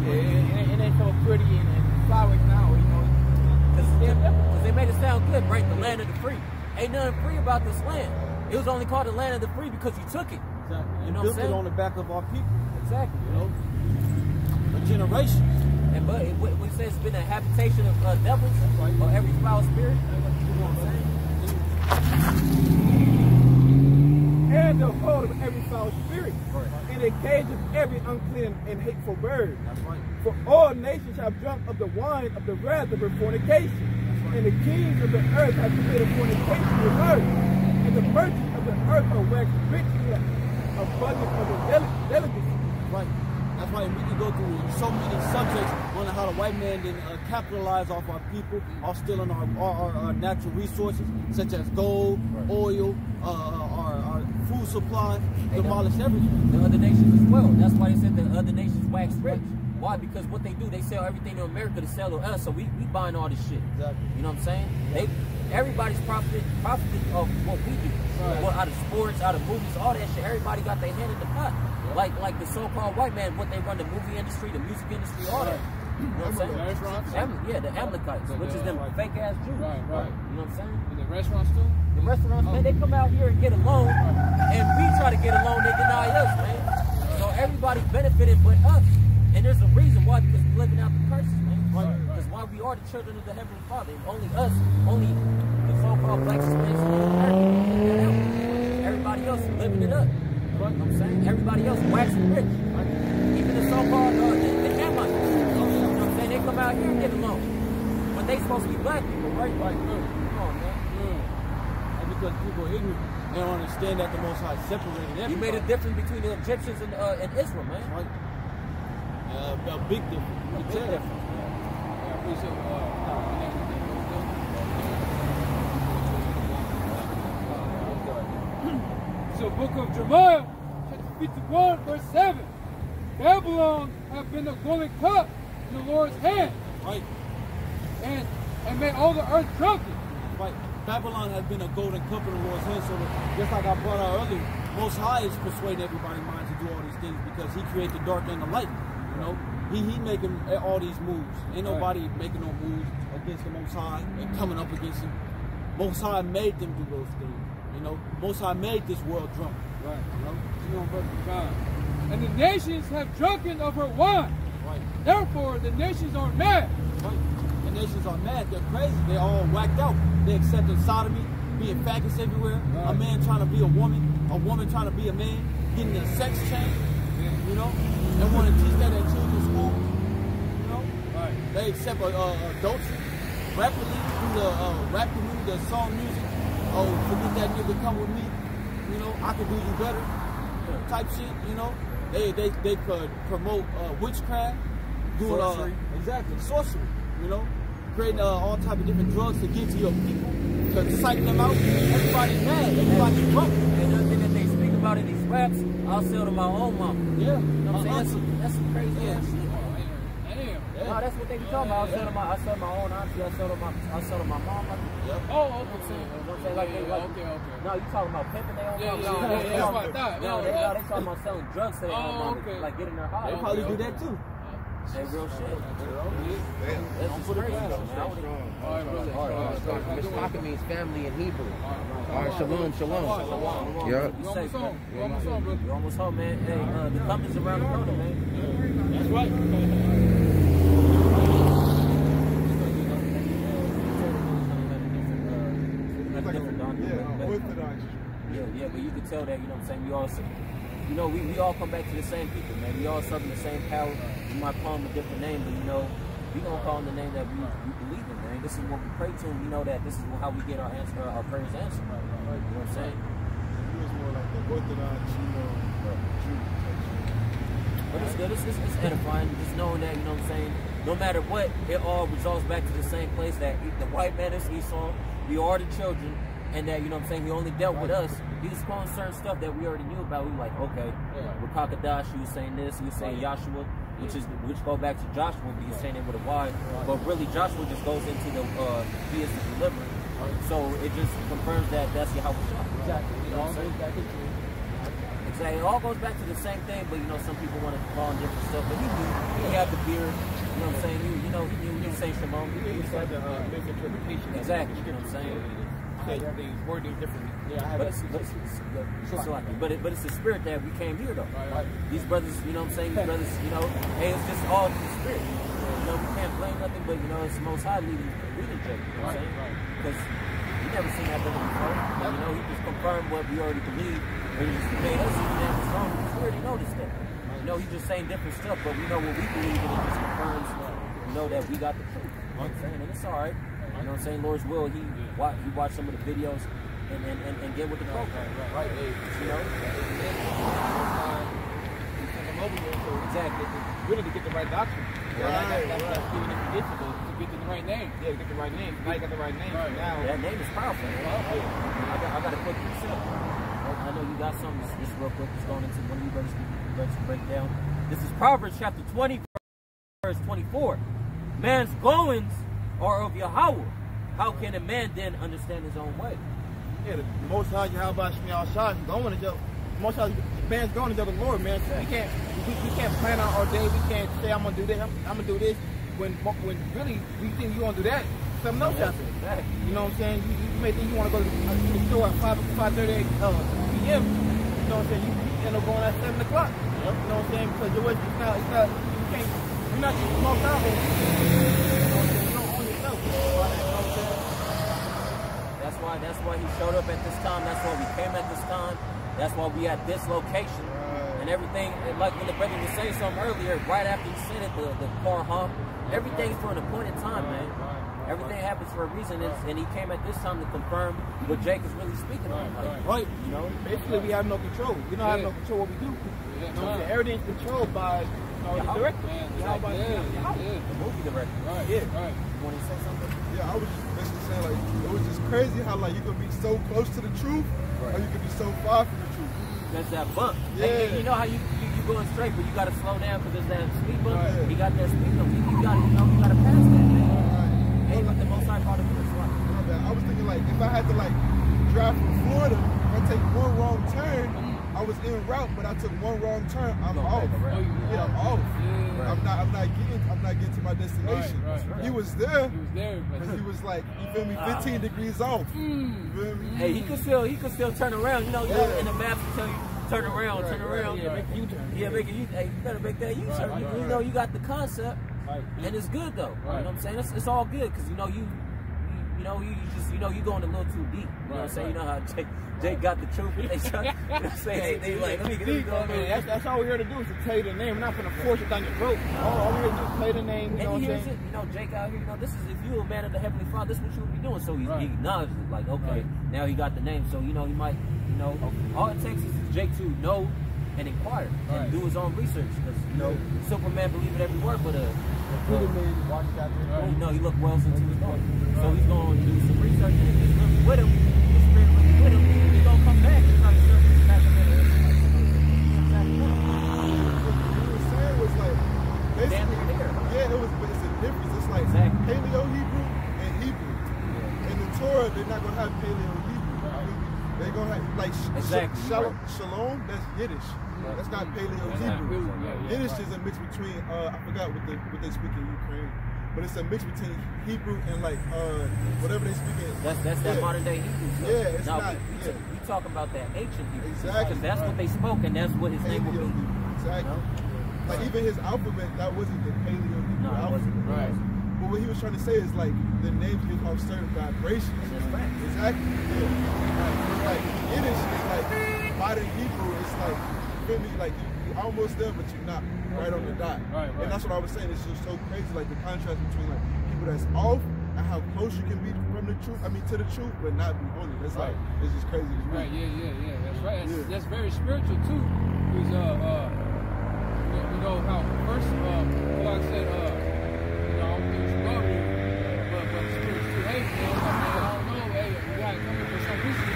Yeah, it ain't so pretty and flowers now, you know. Because they made it sound good, right? The land of the free. Ain't nothing free about this land. It was only called the land of the free because you took it. Exactly. You know built what I'm saying? it on the back of our people. Exactly. You know, for generations. And but when it says it's been a habitation of devils or every foul spirit, you know what I'm saying? And the hold of every foul spirit, and the cage of every unclean and hateful bird. That's right. For all nations have drunk of the wine of the wrath of her fornication. And the kings of the earth have committed fornication with her. And the merchants of the earth are waxed rich in the abundance of the delicacy. Right. That's right. We can go through so many subjects on how the white man didn't capitalize off our people, or stealing our natural resources, such as gold, oil, our food supply, demolish everything. The other nations as well. That's why they said the other nations wax rich. Why? Because what they do, they sell everything to America to sell to us, so we buying all this shit. Exactly. You know what I'm saying? Everybody's profiting of what we do. Right. Well, out of sports, out of movies, all that shit. Everybody got their hand in the pot. Like the so-called white man, what they run the movie industry, the music industry, all that. You know what I'm saying? Yeah, the Amalekites, which is them fake ass Jews. Right. You know what I'm saying? The restaurants too? The restaurants, man, they come out here and get a loan, and we try to get a loan, they deny us, man. So everybody's benefiting but us. And there's a reason why, because we're living out the curses, man. Because why we are the children of the Heavenly Father. Only us, only the so-called black Hispanics in America. Everybody else is living it up. You know what I'm saying? Everybody else waxing rich. Even the so-called the Hamites. You know what I'm saying? They come out here and get a loan. But they supposed to be black people, right? Right. Come on, man. And because people are ignorant. They don't understand that the Most High separated everybody. You made a difference between the Egyptians and Israel, man. Right. A big difference. A big difference. So book of Jeremiah, chapter 51, verse 7. Babylon have been a golden cup in the Lord's hand. Right. And made all the earth drunken. Right. Babylon has been a golden cup in the Lord's hand, so just like I brought out earlier, Most High is persuading everybody's mind to do all these things because He created the dark and the light. You know, He making all these moves. Ain't nobody making no moves against the Most High and coming up against Him. Most High made them do those things. You know, Most High made this world drunk. Right. You know, verse 5. And the nations have drunken of her wine. Right. Therefore, the nations are mad. Right. The nations are mad. They're crazy. They're all whacked out. They accepted sodomy, being faggots everywhere. Right. A man trying to be a woman trying to be a man, getting their sex change. You know, they want to teach that at children's school. You know, right. They accept adultery rapidly through the rap community, the song music. Oh, forget that nigga, come with me. You know, I can do you better. Type shit. You know, they could promote witchcraft, doing sorcery. Sorcery. You know, creating all type of different drugs to give to your people to psych them out. Everybody's mad. Everybody's drunk. And the thing that they speak about in these raps, I'll sell to my own mama. Yeah, you know what I'm saying? That's some crazy ass shit. Damn. No, that's what they be talking about. I sell to my own auntie. I sell to my mom. Yep. Oh, okay. You know what I'm saying? Like they like. Okay. No, you talking about pimping their own mom? Yeah. That's what I thought. No, they talking about selling drugs to their own mom. Okay. Like getting their high. They probably do that too. They real shit. That's just crazy though, man. Mishpachah means family in Hebrew. All right, shalom. Yep. You safe, man. You're almost home, man. Hey, the coming's around the corner, man. That's right. Yeah, but you can tell that, you know what I'm saying, we all, you know, we all come back to the same people, man. We all serving the same power. You might call them a different name, but you know, we gonna call them the name that we believe in, man. This is what we pray to, and we know that this is how we get our answer, our prayers answered. You know what I'm saying? It was more like the Orthodox, you know, But it's good. It's edifying. Just knowing that, you know what I'm saying, no matter what, it all results back to the same place, that the white man is Esau, we are the children, and that, you know what I'm saying, he only dealt with us. He was calling certain stuff that we already knew about. We were like, okay, with Kakadash, he was saying this, he was saying Yahshua, which go back to Joshua, but he was saying it with a Y. But really, Joshua just goes into the he is the deliverer. So it just confirms that that's Yahawah. Exactly. You know what I'm saying? Exactly. It all goes back to the same thing, but you know, some people want to call him different stuff. But he knew. He had the beard. You know what I'm saying? He knew. He was saying Shimon. He said the misinterpretation. Exactly. You know what I'm saying? They worded differently. Yeah, but it's the spirit that we came here though. Right. These brothers, you know what I'm saying? These brothers, you know, hey, it's just all the spirit. You know, we can't blame nothing, but you know, it's the Most High leading Jake. You know what I'm saying? Because we never seen that brother before. And, you know, he just confirmed what we already believed. And he just made us even that was wrong because we already know this stuff. You know, he's just saying different stuff, but we know what we believe, and it just confirms, you know, that we got the truth. You know what I'm saying? And it's all right. You know what I'm saying? Lord's will, he watched some of the videos and get with the program. Right. You know? Exactly. Really to get the right doctrine. That's even if you get to the right name. Yeah, get the right name. Now you got the right name. Right. Now that name is powerful. I got to put this up. I know you got something just real quick. Just going into one of you brothers to break down. This is Proverbs chapter 20, verse 24. Man's goings are of Yahawah. How can a man then understand his own way? Yeah, the Most High YAHAWASHI Thawadah YAHAWAH. Most High man's going to the Lord, man. So we can't plan out our day. We can't say I'm gonna do this. I'm gonna do this. When really we think you gonna do that, something else happens. Exactly. You know what I'm saying? You may think you want to go to the store at 5:30 p.m. You know what I'm saying? You end up going at 7 o'clock. You know what I'm saying? Because it's not. You can't. You're not just smoked out. You know what I'm saying? You don't own yourself. You know what I'm saying? That's why he showed up at this time. That's why we came at this time. That's why we at this location. And everything, like when the brother was saying something earlier, right after he said it, the car hump, everything's for an appointed time, man. Everything happens for a reason, and he came at this time to confirm what Jake is really speaking on. Right. You know, basically we have no control. We don't have no control what we do. Everything's controlled by the director. The movie director. Right. Yeah. Right. You want to say something? Yeah, I was just basically saying, like, it was just crazy how, like, you could be so close to the truth, or you could be so far from the truth. That's that bump. Yeah. And you know how you going straight, but you got to slow down because there's that speed bump. Right. He got that speed bump. You got to pass that, man. Ain't like the most high part of his life. I was thinking, like, if I had to, like, drive from Florida, if I take one wrong turn, I was en route, but I took one wrong turn, I'm off. Yeah, I'm off. Yeah. I'm not getting to my destination. Right. He was there, but but he was like, you feel me, 15 degrees off. You feel me? Hey, he could still turn around. You know, in the maps will tell you turn around. Yeah, make a U-turn. Yeah, make a U. Hey, you better make that U-turn. You know, you got the concept, and it's good though. You know what I'm saying? It's all good because you going a little too deep. You know what I'm saying? You know how Jake got the truth. They like, let me go. That's all we're here to do is to tell you the name. We're not going to force it down your throat. All we're here to do is tell you the name. You know And he what I'm hears saying? it. You know, Jake out here. You know, this is if you a man of the Heavenly Father, this is what you would be doing. So he acknowledges it. Like, okay, now he got the name. So you know, he might. You know, all it takes is Jake to know and inquire and do his own research because you know Superman believe in every word, but you know he looked well into his daughter. So he's going to do some research and if it's really with him, the spirit really with him, he's going to come back and try to serve him back in there. What he was saying was like, basically, but it's a difference. It's like Paleo Hebrew and Hebrew. In the Torah, they're not going to have Paleo Hebrew. They're going to have, like, Shalom, that's Yiddish. That's not Paleo Hebrew. Yiddish is a mix between, I forgot what they speak in Ukraine, but it's a mix between Hebrew and like, whatever they speak in. That's that modern day Hebrew stuff. Yeah, it's not. We talk about that ancient Hebrew. Exactly. Because that's what they spoke and that's what his name would be. Exactly. You know? Like even his alphabet, that wasn't the Paleo Hebrew alphabet. Right. But what he was trying to say is like, the names give off certain vibrations. Exactly. Yeah. Like Yiddish is like, modern Hebrew is like, feel me, like you're almost there, but you're not right on the dot. And that's what I was saying. It's just so crazy, like the contrast between like people that's off and how close you can be from the truth. I mean, to the truth, but not be on it. That's like it's just crazy. To me. Yeah. That's right. That's very spiritual too. Because you know how first God said, you know, I don't think it's love you, but the spirit's too late. You know, I don't know. Hey, you gotta come in for some reason.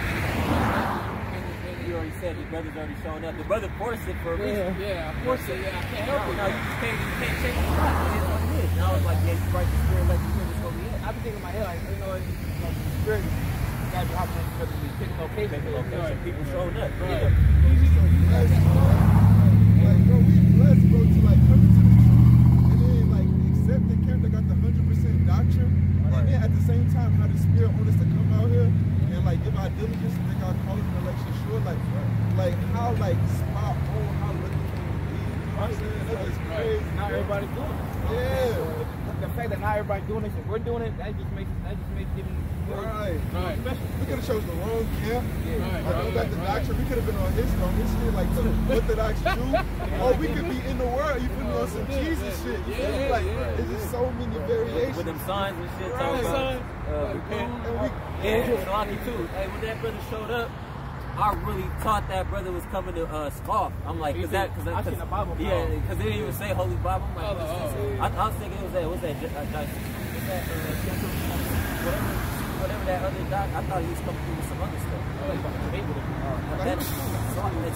You already said the brother's already showing up. The brother forced it for a reason. Yeah, I forced it. Yeah, I can't help it. No, you just can't change the spot. It is what it is. And I was like, yeah, you right, the spirit let you hear this over here. I be thinking in my head, like, you know, the spirit got to happen because we pick location. People showing up. Like, bro, we blessed, bro, to like come into the truth and then like accept the camp that got the 100% doctrine. And then at the same time, how the spirit wants us to come out here and like give our diligence and make our calling and election sure. Like how like spot on, how lucky can we be? You know what I'm saying? That is crazy. Not everybody's doing it. Yeah. The fact that not everybody's doing it and we're doing it, that just makes it even more special. We could have chose the wrong camp. Go back to doctrine. We could have been on his shit, like the Orthodox Jew. Or we could be in the world, you put me on some Jesus shit. Like, there's just so many variations. With them signs and shit, talking about repent. And Slocky too. Hey, when that brother showed up, I really thought that brother was coming to scoff. I'm like, because they didn't even say Holy Bible. I'm like, I was thinking it was that, whatever that other doc. I thought he was coming through with some other stuff.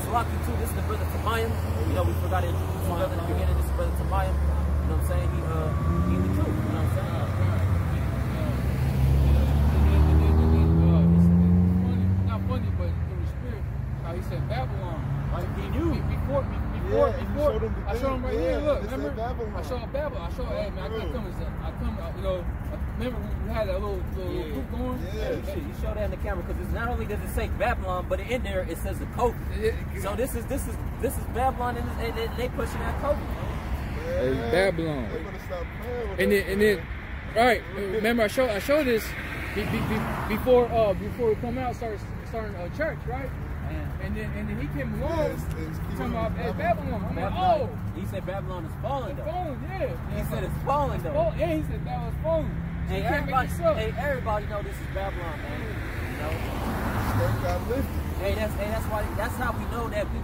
Slocky too. This is the brother Tamayim. You know, we forgot to introduce his brother in the beginning. This is brother Tamayim. You know what I'm saying? He the truth. You know what I'm saying? Funny, but in the spirit, how he said Babylon. Like he knew before I showed him right here. Look, remember? I showed Babylon. I showed, hey man, I come. You know, remember we had that little group going. You show that in the camera because not only does it say Babylon, but in there it says the code. So this is Babylon, and they pushing that code. It's Babylon. And then, right? Remember, I showed this before we come out, starting a church, right? And then he came along, talking about Babylon. I'm like, oh. He said Babylon is falling, though. Falling, yeah. He said it's falling, though. Yeah, he said that was falling. Hey, everybody know this is Babylon, man. You know? Straight got lifted. Hey, that's how we know that we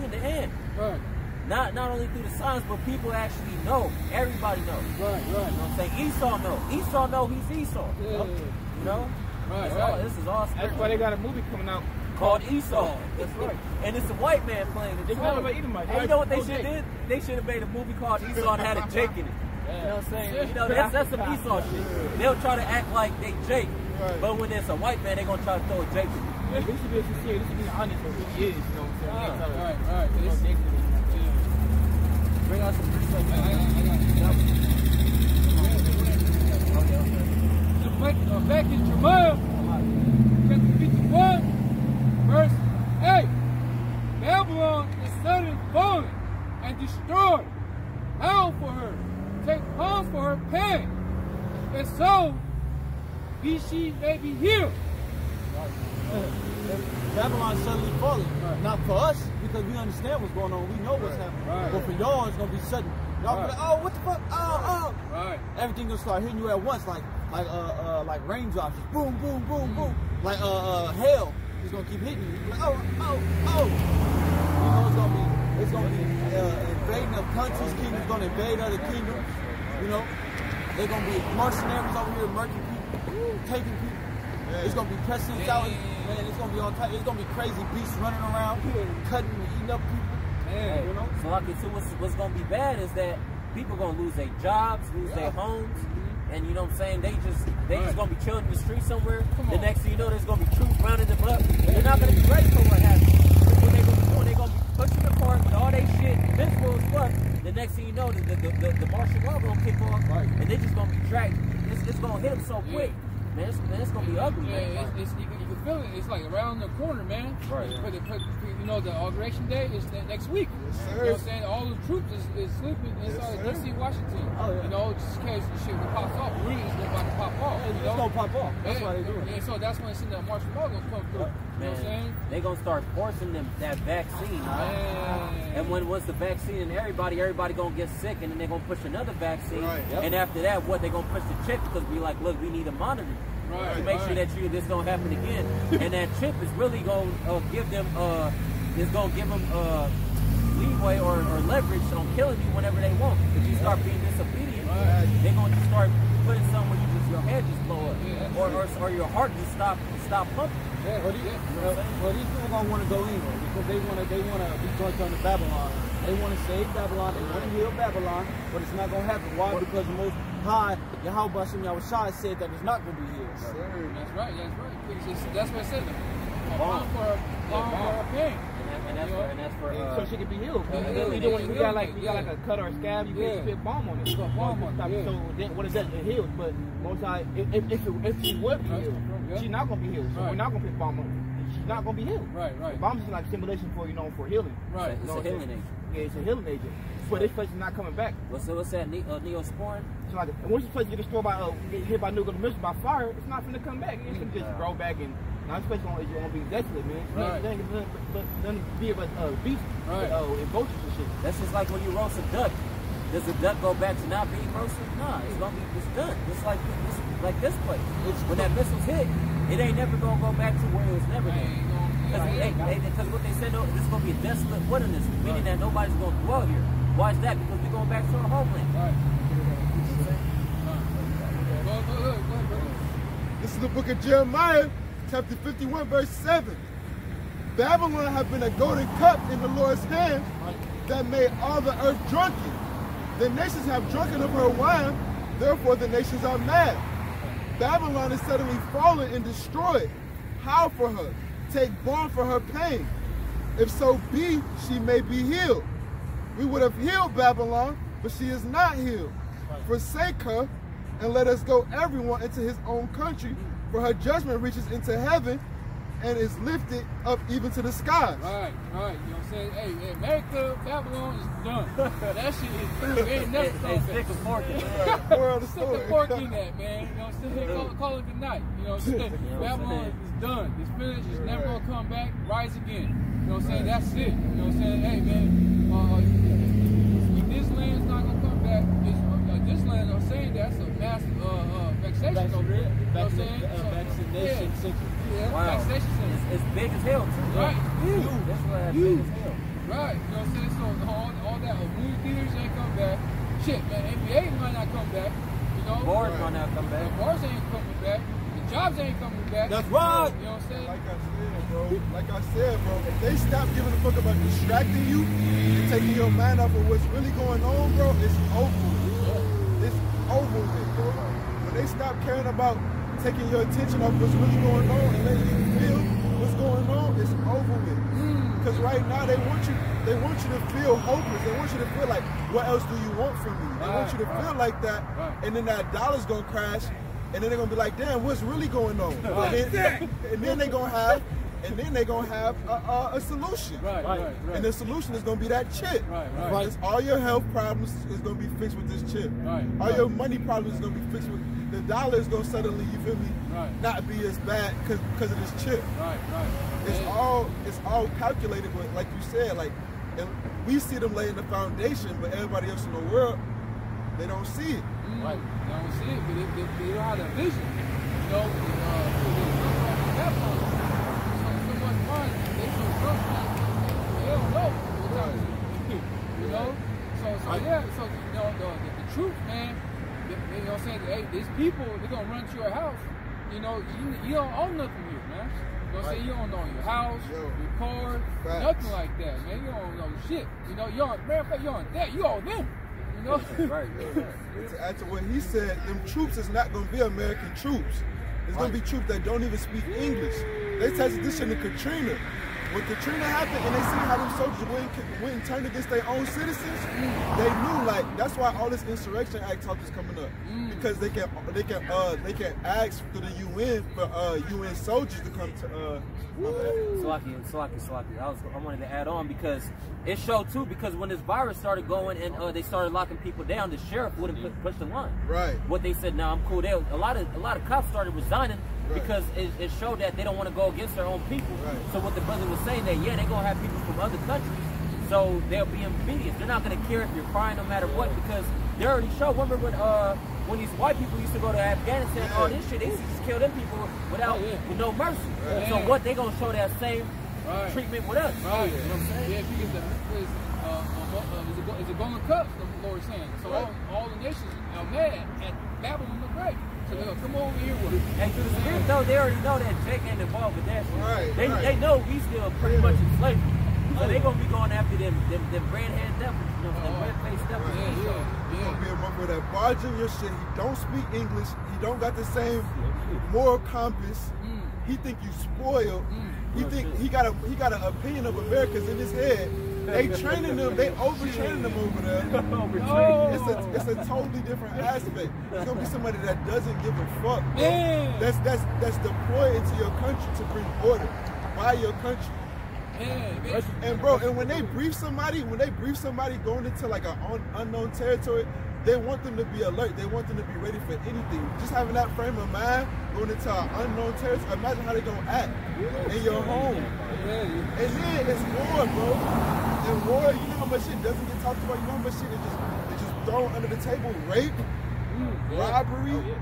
in the end. Right. Not only through the signs, but people actually know. Everybody knows. Right. You know what I'm saying? Esau know. Esau know he's Esau. Yeah. You know? Right. This is all That's why they got a movie coming out called Esau. That's right. And it's a white man playing it. They call him an Edomite. And you know what they should did? They should have made a movie called Esau and had a Jake in it. You know what I'm saying? You know, that's some Esau shit. They'll try to act like they Jake, but when it's a white man, they're gonna try to throw a Jake in it. Yeah, this should be sincere. This should be honest for who he is. You know what I'm saying? Right. Bring out some precepts. Back in Jeremiah, chapter 51, verse 8. Babylon is suddenly fallen and destroyed. Howl for her, take palms for her pain, and so she may be healed. Babylon suddenly falling. Not for us, because we understand what's going on. We know what's happening. But for y'all, it's gonna be sudden. Y'all be like, oh, what the fuck? Oh. Right. Everything gonna start hitting you at once, like raindrops, just boom, boom, boom, boom. Like hail is gonna keep hitting you. Like, oh. You know it's gonna be invading of countries. Kingdoms gonna invade other kingdoms. You know, they're gonna be mercenaries over here, murking people, taking people. It's gonna be pestilence out. Man, it's gonna be all type. It's gonna be crazy beasts running around, cutting and eating up people. Man, you know. So like what's gonna be bad is that people gonna lose their jobs, lose their homes, and you know what I'm saying. They just gonna be chilling in the street somewhere. The next thing you know, there's gonna be troops rounding them up. They're not gonna be ready for what happens. What they gonna be doing? They gonna be pushing the cart with all their shit, invincible as fuck. The next thing you know, the martial law gonna kick off, and they just gonna be dragged. It's gonna hit them so quick. Man, it's gonna be ugly, man. You can feel it. It's like around the corner, man. Right. You know, the inauguration day is next week. Yes, sir. You know what I'm saying? All the troops is sleeping inside of D.C., Washington. Oh, yeah. You know, just in case the shit pops off. Really, it's about to pop off. It's gonna pop off. That's why they do it. And so that's when that martial law gonna come through. You know what I'm saying? They gonna start forcing them that vaccine, right? And once the vaccine and everybody gonna get sick, and then they're gonna push another vaccine. Right. And after that, they gonna push the chip because we like, look, we need to monitor to make sure that this don't happen again. And that chip is really gonna give them leeway or leverage on killing you whenever they want. If you start being disobedient, they're gonna just start putting something where your head just blow up, or your heart just stop pumping. Well, these people gonna want to go anyway because they wanna be joined under Babylon. They want to save Babylon. They want to heal Babylon, but it's not gonna happen. Why? Because the Most High, YAHAWASHI Thawadah said that it's not gonna be healed. That's right. That's what I said. Bomb for a pain. And that's for so she can be healed. We got like a cut or a scab. You can put balm on it. You got balm on it. So then what is that? It heals. But most high, if she would be healed, she's not gonna be healed. So we're not gonna put balm on it. She's not gonna be healed. Right. Balm is like simulation for for healing. Right. It's a healing agent. Yeah, it's a healing agent. But this place is not coming back. What's that? Neosporin? So like, once this place gets destroyed by get hit by nuclear missile by fire, it's not gonna come back. It's gonna just grow back and. Now this place gonna be desolate, man. Nothing to be about beasts and vultures and shit. That's just like when you roast a duck. Does the duck go back to not being roasted? Nah, it's done. It's like this place. When that missile's hit, it ain't never gonna go back to where it was never there. Because what they said, this is gonna be a desolate wilderness, meaning that nobody's gonna dwell here. Why is that? Because we're going back to our homeland. This is the book of Jeremiah, chapter 51, verse 7. Babylon hath been a golden cup in the Lord's hand that made all the earth drunken. The nations have drunken of her wine, therefore the nations are mad. Babylon is suddenly fallen and destroyed. Howl for her, take balm for her pain. If so be, she may be healed. We would have healed Babylon, but she is not healed. Forsake her, and let us go everyone into his own country, for her judgment reaches into heaven and is lifted up even to the skies. Right. You know what I'm saying? Hey, America, Babylon is done. That shit is through. Ain't never come back. Stick a fork in that. Stick a fork in that, man. You know what I'm saying? Call it good night. You know what I'm saying? Babylon is done. It's finished. It's never going to come back. Rise again. You know what I'm saying? That's it. You know what I'm saying? Hey, man, this land's not going to come back. This land, I'm saying that's a massive vexation. what I'm saying? Vaccination center. Yeah, Wow. vaccination center. It's big as hell, too. Right. Huge. That's why it's Huge. big as hell. Right. You know what I'm saying? So all that movie theaters ain't come back. Shit, man, NBA might not come back. You know? Bars might not come The back. bars ain't coming back. The jobs ain't coming back. That's right. You know what I'm saying? Like I said, bro, if they stop giving a fuck about distracting you and taking your mind off of what's really going on, bro, it's over with. It's over with, bro. When they stop caring about taking your attention off what's really going on and letting you feel what's going on, it's over with. Because right now they want you to feel hopeless. They want you to feel like, what else do you want from me? They want you to feel like that, and then that dollar's gonna crash, and then they're gonna be like, damn, what's really going on? And then they're gonna have a solution. And the solution is gonna be that chip. It's all your health problems is gonna be fixed with this chip. All your money problems is gonna be fixed with the dollar is gonna suddenly, you feel me, not be as bad because of this chip. It's all calculated, but like you said, like, and we see them laying the foundation, but everybody else in the world, they don't see it. They don't see it, but they don't have that vision. You know, so much money, they so drunk, they don't know. You know? So you know, the truth, man, you know what I'm saying? Hey, these people, they're going to run to your house. You know, you don't own nothing here, man. You know what I'm saying? You don't own your house, your car, nothing like that, man. You don't know shit. You know, you're on, matter of fact, you're on debt. You owe them. You know? To add to what he said, them troops is not going to be American troops. It's going to be troops that don't even speak English. They tested this shit in Katrina. When Katrina happened and they see how them soldiers went and turned against their own citizens, they knew, like, that's why all this Insurrection Act talk is coming up. Because they can ask through the UN for UN soldiers to come to Salaki. I wanted to add on because it showed too, because when this virus started going and they started locking people down, the sheriff wouldn't push the line. What they said, now I'm cool. A lot of cops started resigning because it showed that they don't want to go against their own people. So what the brother was saying, that they're gonna have people from other countries, so they'll be obedient. They're not gonna care if you're crying no matter what, because they already showed. Remember when these white people used to go to Afghanistan, all this shit, they used to just kill them people with no mercy. So what, they gonna show that same treatment with us? You know what I'm saying? Yeah, because it's a golden cup, the Lord is saying. So all the nations are mad at Babylon the Great. So they'll come over here with it. And to the spirit though, they already know that Jake ain't involved with that shit. They know we still pretty much in slavery. So they gonna be going after them red-head devils, you know, them red-faced devils. He's gonna be a motherfucker that barging your shit. He don't speak English. He don't got the same moral compass. He think you spoiled. He think he got an opinion of Americans in his head. They training them. They overtraining them over there. It's a totally different aspect. It's gonna be somebody that doesn't give a fuck, bro. That's deployed into your country to bring order by your country. And bro, and when they brief somebody going into like an unknown territory, they want them to be alert. They want them to be ready for anything. Just having that frame of mind going into an unknown territory, imagine how they gonna act in your home. And then it's war, bro. And war, you know how much shit doesn't get talked about. You know how much shit is just thrown under the table. Rape, robbery,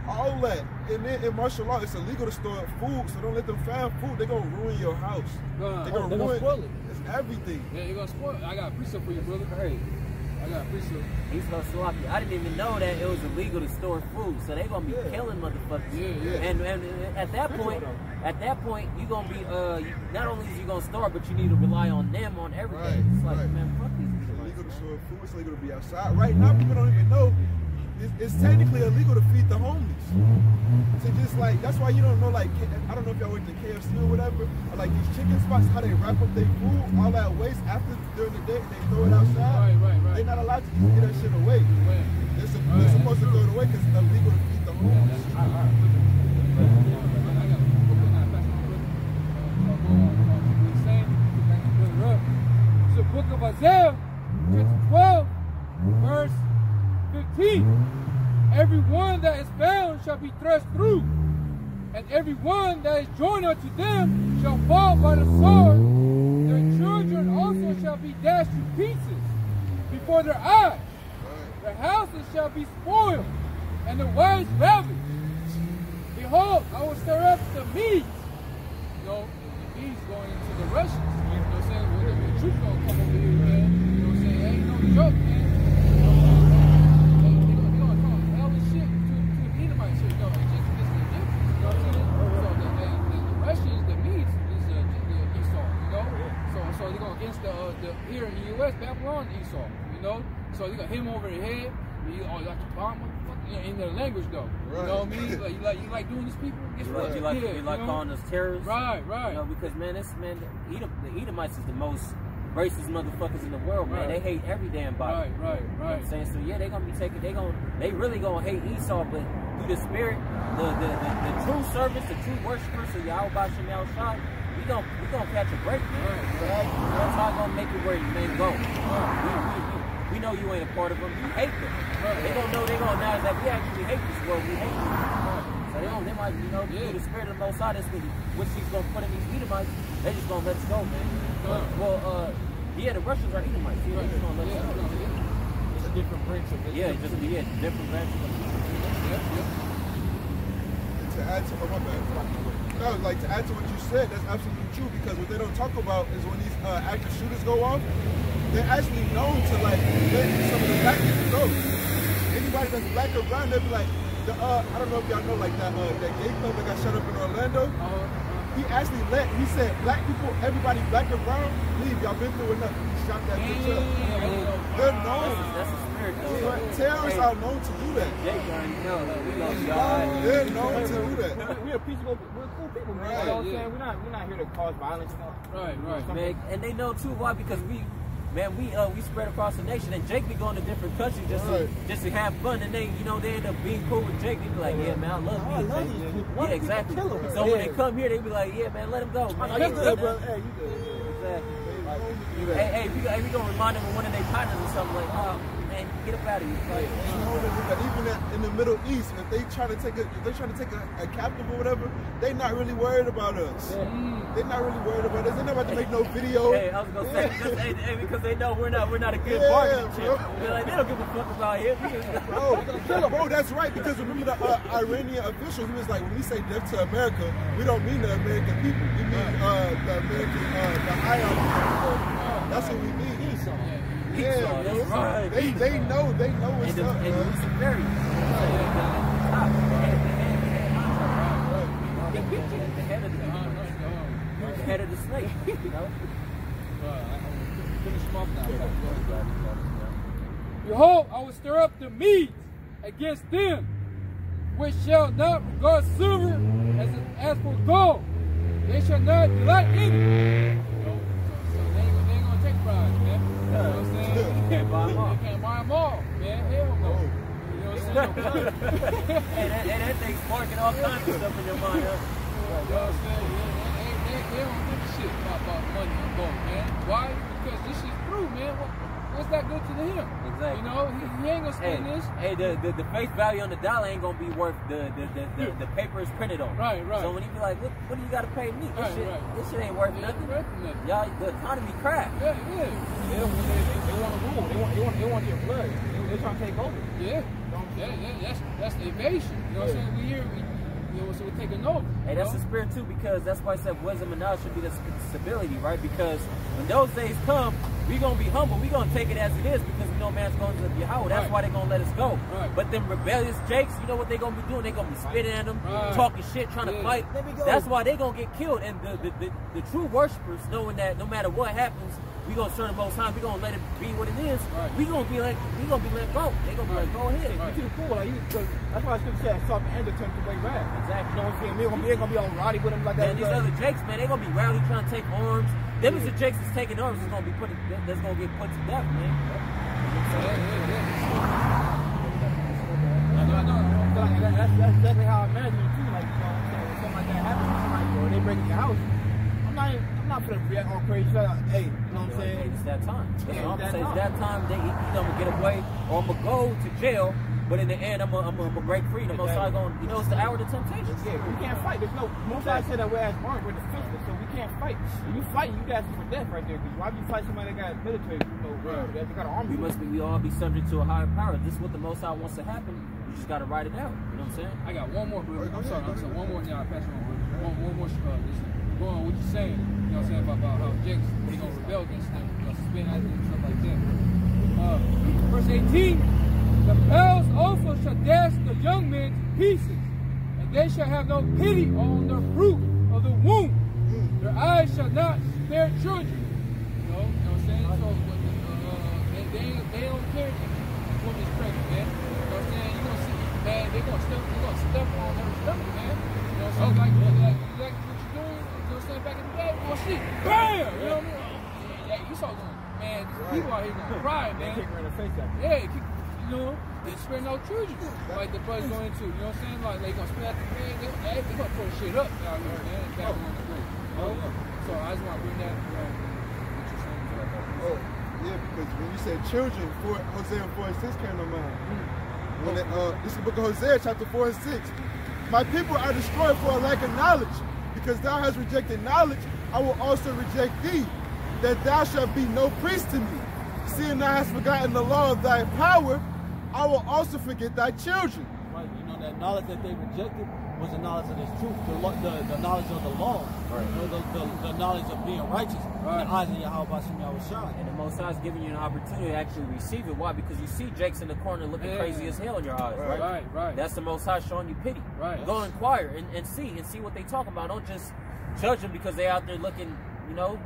all that. And then in martial law, it's illegal to store food, so don't let them find food. They're gonna ruin your house. They're gonna spoil it. It's everything. Yeah, you're gonna spoil it. I got a precept for you, brother. Hey, I got a precept. He's gonna slap you. I didn't even know that it was illegal to store food, so they're gonna be killing motherfuckers. And at that point, you gonna be not only is you gonna store, but you need to rely on them on everything. It's like, man, fuck these people. It's illegal to store food. It's illegal to be outside. Right now, people don't even know. It's technically illegal to feed the homeless. So just like, that's why you don't know, like, I don't know if y'all went to KFC or whatever, or like these chicken spots, how they wrap up their food, all that waste after, during the day, they throw it outside. They're not allowed to just get that shit away. They're supposed to throw it away because it's illegal to feed the homeless. It's the book of Isaiah, chapter 12, verse 15. Every one that is found shall be thrust through, and every one that is joined unto them shall fall by the sword. Their children also shall be dashed to pieces before their eyes. Their houses shall be spoiled, and their wives ravished. Behold, I will stir up the Medes. You know, the Medes going into the Russians. You know what I'm saying? Well, the troops gonna come over here, man. You know what I'm saying? Ain't no joke, man. You know what I'm saying? They're gonna call hell and shit to the Edomite shit. No, it's just the difference. You know what I'm saying? So the Russians, the Medes, is Esau. You know? So they're going against the here in the U.S. Babylon Esau. You know? So they got him over the head. You like Obama. In their language though, right. You know what I mean? You like doing these people? Guess what? You like calling us terrorists? Right. You know, because man, the Edomites is the most racist motherfuckers in the world, man. They hate every damn body. Right. You know what I'm saying? So yeah, they gonna be taking. They really gonna hate Esau, but through the spirit, the true servants, the true worshipers of YAHAWASHI Thawadah, we gonna catch a break, man. That's how gonna make it where you may go. We know you ain't a part of them. You hate them. They gonna know now that we actually hate this world. We hate them. So they might, through the spirit of the Most High, which he's gonna put in these Edomites, they just gonna let us go, man. The Russians are Edomites. Yeah, they just gonna let us go. It's a different branch of it. Yeah, different branch of it. To add to to add to what you said, that's absolutely true, because what they don't talk about is when these active shooters go off, they're actually known to let some of the black people go. Anybody that's black around, they'll be like, I don't know if y'all know, like that gay club that got shut up in Orlando. He actually he said, black people, everybody black around, leave, y'all been through enough. He shot that bitch up. They're known. That's a spirit. Terrorists are known to do that. They're known to do that. We're peaceable, we're cool people, man. You know what I'm saying? We're not here to cause violence. Right. Man, and they know too why, because we spread across the nation, and Jake be going to different countries just to have fun, and they end up being cool with Jake. They be like, yeah, man, I love you. Yeah, exactly. So when they come here, they be like, yeah, man, let him go, man. You good, bro. Hey, you good. Exactly. Hey, we gonna remind them of one of their partners or something like, oh man, get up out of here. Even in the Middle East, if they try to take a captive or whatever, they not really worried about us. They're not really worried about us. They're not about to make no video. Hey, I was gonna say, because they know we're not a good bargaining chip. They're like, they don't give a fuck about him. Bro, that's right. Because remember the Iranian official, he was like, when we say death to America, we don't mean the American people. We mean the American, the ion. That's what we mean. Yeah, that's right. They know what's up. And the Luciferians. The head of the snake, you know? Finish them off now. Behold, I will stir up the Medes against them, which shall not regard silver as for gold. They shall not delight in it. So they ain't gonna take prize, man. You know what I'm saying? You can't buy them all, man. Hell no. You know what I'm saying? and that thing's sparking all kinds of stuff in your mind, huh? You know what I'm saying? They don't give a shit about money and gold, man. Why? Because this is true, man. What's that good to him? Exactly. You know, he ain't gonna spend this. Hey, the face value on the dollar ain't gonna be worth the paper is printed on. Right. So when you be like, what do you gotta pay me? This shit ain't worth nothing. Y'all, the economy crap. Yeah. They want to rule. They want your blood. They're trying to take over. Yeah. That's the evasion. You know what I'm saying? We here. So we're taking over. Hey, that's the spirit too, because that's why I said wisdom and knowledge should be the stability, right? Because when those days come, we're going to be humble. We're going to take it as it is, because we know man's going to Yahawah. That's why they're going to let us go. But them rebellious jakes, you know what they're going to be doing? They're going to be spitting at them, talking shit, trying to fight. That's why they're going to get killed. And the true worshipers, knowing that no matter what happens, we're going to serve the Most High. We're going to let it be what it is. We're going to be let go. They're going to be like, go ahead. You're too cool. That's why I should say soft and turn to way back. Exactly. You know what I'm saying? They're going to be on rowdy with them like that. Man, these other jakes, man, they're going to be rowdy trying to take arms. Them is the jakes that's taking arms that's going to get put to death, man. That's exactly how I imagine it too. Like, you know, when something like that happens, or they break in your house, I'm not gonna react all crazy. Hey, you know what I'm saying? It's that time. It's that time. They either I'm gonna get away or I'm gonna go to jail. But in the end, I'm gonna break free. The Most High going, it's the hour of the temptation. Yeah, we can't fight. There's no. Most High said that we're as armed, we're defenseless, so we can't fight. If you fight, you guys for death right there. Because why would you fight somebody that got military? They got an army. We all be subject to a higher power. This is what the Most High wants to happen. You just gotta write it out. You know what I'm saying? I got one more, bro. I'm sorry. One more. Now I pass it on, bro. One more. Going on what you're saying. You know what I'm saying about how Jake's gonna rebel against them, spin at them and stuff like that. Verse 18. The bells also shall dash the young men to pieces, and they shall have no pity on the fruit of the womb. Their eyes shall not spare children. You know what I'm saying? So they don't care if the woman's pregnant, man. You know what I'm saying? You're gonna see, man, they're gonna step on her stomach, man. You know what I'm saying? Like what you're doing, you know what I'm saying, back in the day, we're gonna see. Bam! You know what I mean? Yeah, you saw going, man, these people out here gonna cry, man. Kick her in the face after. Yeah, you know, they spare no children. Like the brother's going into, you know what I'm saying? Like they gonna spare at the man, they gonna throw shit up out here, man. Back on the street. So I just want to bring that, what you're saying. Oh, yeah, because when you said children, Hosea 4:6 came to mind. When this is the book of Hosea, chapter 4 and 6. My people are destroyed for a lack of knowledge. Because thou hast rejected knowledge, I will also reject thee, that thou shalt be no priest to me. Seeing thou hast forgotten the law of thy power, I will also forget thy children. Right, you know, that knowledge that they rejected was the knowledge of this truth, the knowledge of the law, right. You know, the knowledge of being righteous in the eyes of YAHAWASHI. And the Most High is giving you an opportunity to actually receive it. Why? Because you see Jake's in the corner looking crazy as hell in your eyes, right? That's the Most High showing you pity. Right. Go inquire and see what they talking about. Don't just judge them because they out there looking, you know,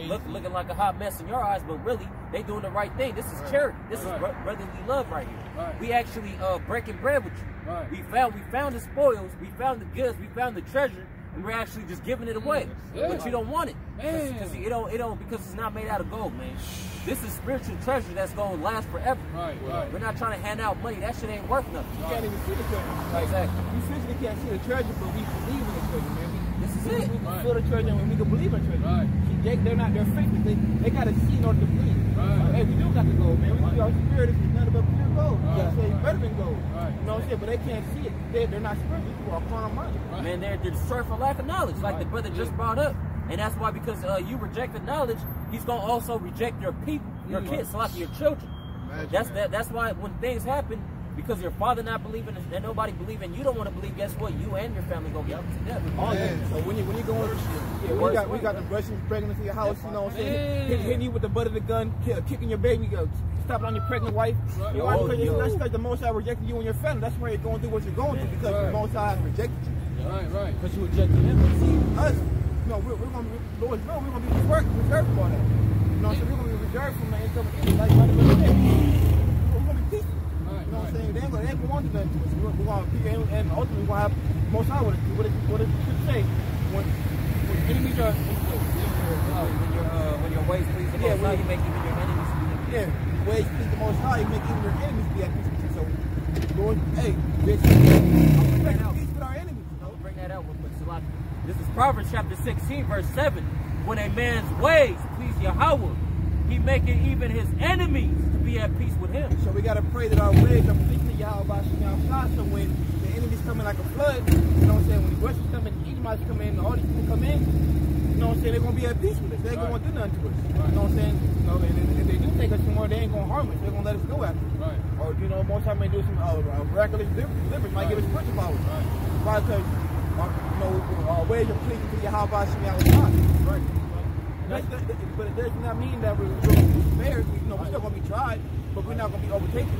looking like a hot mess in your eyes, but really they doing the right thing. This is charity. This is brotherly love right here. We actually breaking bread with you. We found the spoils, we found the goods, we found the treasure, and we're actually just giving it away. But you don't want it, because because it's not made out of gold, man. This is spiritual treasure that's gonna last forever. We're not trying to hand out money. That shit ain't worth nothing. You can't even see the treasure. Exactly. We physically can't see the treasure, but we believe in the treasure, man. This is it. We feel the treasure and we can believe in the treasure. See, they're faithless. They gotta see in order to believe. Hey, we do got the gold, man. Our spirit is nothing but pure gold. You gotta say it's better than gold. You know what I'm saying? But they can't see it. They're not spiritual. People are carnal-minded. Man, they're destroyed for lack of knowledge, like the brother just brought up. And that's why, because you rejected knowledge, he's gonna also reject your people, your kids, like your children. That's why when things happen, because your father not believing and nobody believing, you don't want to believe. Guess what? You and your family gonna get to death. So when you go we got the Russian pregnancy in your house, you know what I'm saying? Hitting you with the butt of the gun, kicking your baby, stop it on your pregnant wife. That's because the Most High rejected you and your family. That's why you're going through what you're going through, because the Most High rejected you. Because you rejected him. See, us, no, we're gonna be Lord's will. We're gonna be reserved for that. You know what I'm saying? We're gonna be reserved from the income like we're gonna be peaceful. You know what I'm saying? They ain't gonna want to do nothing to us. We're gonna be, and ultimately we're gonna have Most High what it should say when enemies are when your ways please the Most High, you make even your enemies be at peace. Ways please the Most High, you make even your enemies be at peace with you. So Lord, hey, bitch, I'm bring that out. Peace with our enemies. You know, bring that out real quick. So this is Proverbs chapter 16, verse 7. When a man's ways please Yahweh, he maketh even his enemies to be at peace with him. So we got to pray that our ways are pleasing to YAHAWASHI. So when the enemies come in like a flood, you know what I'm saying, when the Russians come in, the Edomites come in, all these people come in, you know what I'm saying, they're going to be at peace with us. They ain't going to do nothing to us. You know what I'm saying? You know, and if they do take us somewhere, they ain't going to harm us. They're going to let us go after us. Or, you know, most time may do some miraculous deliverance, might give us spiritual powers. Why? Because, you know, our ways are pleasing to YAHAWASHI. But it does not mean that we're going to be spared. You know, we're still going to be tried, but we're not going to be overtaken.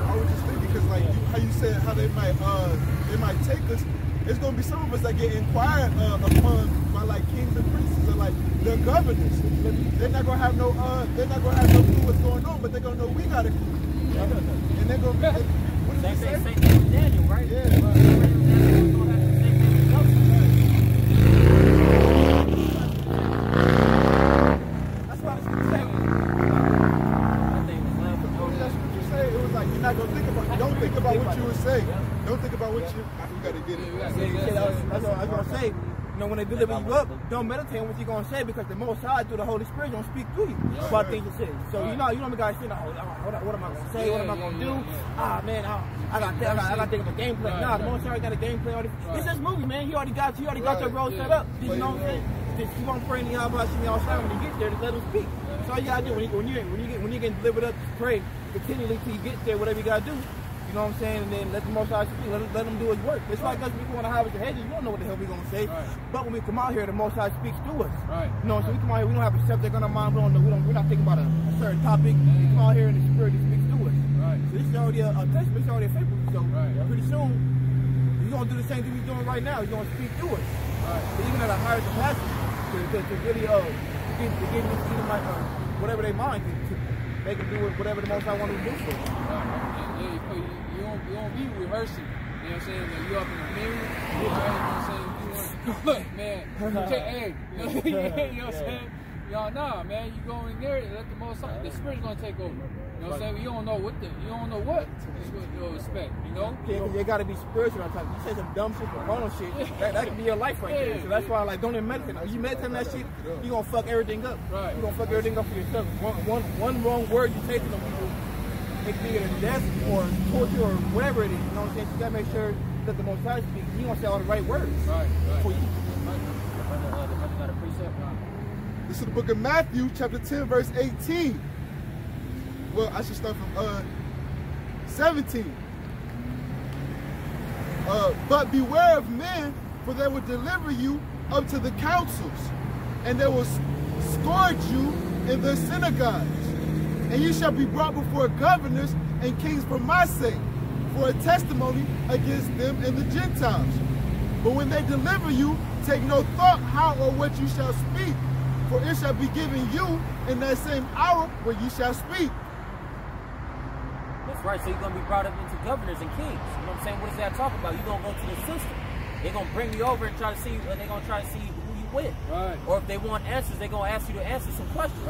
I was just thinking, because like how you said how they might take us. It's going to be some of us that get inquired upon by like kings and princes or like their governors. They're not going to have no clue what's going on, but they're going to know we got a clue. And they're going to be. What did they say? Same Daniel, right? Don't think about what you would say. Don't think about what you got to get it. That's what I was going to say. You know, when they deliver you up, don't meditate on what you're going to say, because the Most High, through the Holy Spirit, going to speak through you about things to say. So, you know the guys saying, what am I going to say? What am I going to do? Man, I got to think of a gameplay. Nah, the Most High got a gameplay already. It's this movie, man. He already got your role set up. You know what I'm saying? just keep on praying to YAHAWASHI Thawadah when you get there, just let him speak. That's all you gotta do when you get delivered up, just pray continually till you get there, whatever you gotta do. You know what I'm saying? And then let the Most High speak, let him do his work. It's like us, we want to have his head, you don't know what the hell we're gonna say. But when we come out here, the Most High speaks through us. You know, so we come out here, we don't have a subject on our mind, we're not thinking about a certain topic. We come out here and the Spirit just speaks through us. So this is already a testament, it's already a faithful. So pretty soon, he's gonna do the same thing he's doing right now. He's gonna speak through us. So even at a higher capacity, to really give them like whatever they mind to make them do whatever the Most High want to do for them. You don't be rehearsing. You know what I'm saying? Like you up in the mirror. You know what I'm saying? Look, man. Hey, you know what I'm saying? Y'all, nah, man. You go in there and let the Most High, the Spirit's gonna take over. You know what I'm saying? You don't know what you'll expect. You know? Yeah, you gotta be spiritual on time. You say some dumb shit, carnal shit. That could be your life right there. So that's why, like, don't even meditate. If you meditate on that shit, you gonna fuck everything up. You gonna fuck everything up for yourself. One wrong word you say to them people, it could be either death or torture or whatever it is. You know what I'm saying? So you gotta make sure that the Most High speaks. You gonna say all the right words for you. This is the book of Matthew, chapter 10, verse 18. Well, I should start from 17. But beware of men, for they will deliver you up to the councils, and they will scourge you in the synagogues. And you shall be brought before governors and kings for my sake, for a testimony against them and the Gentiles. But when they deliver you, take no thought how or what you shall speak, for it shall be given you in that same hour where you shall speak. That's right, so you're going to be brought up into governors and kings. You know what I'm saying? What does that talk about? You're going to go to the system. They're going to bring you over and try to see, they're going to try to see who you with. Or if they want answers, they're going to ask you to answer some questions.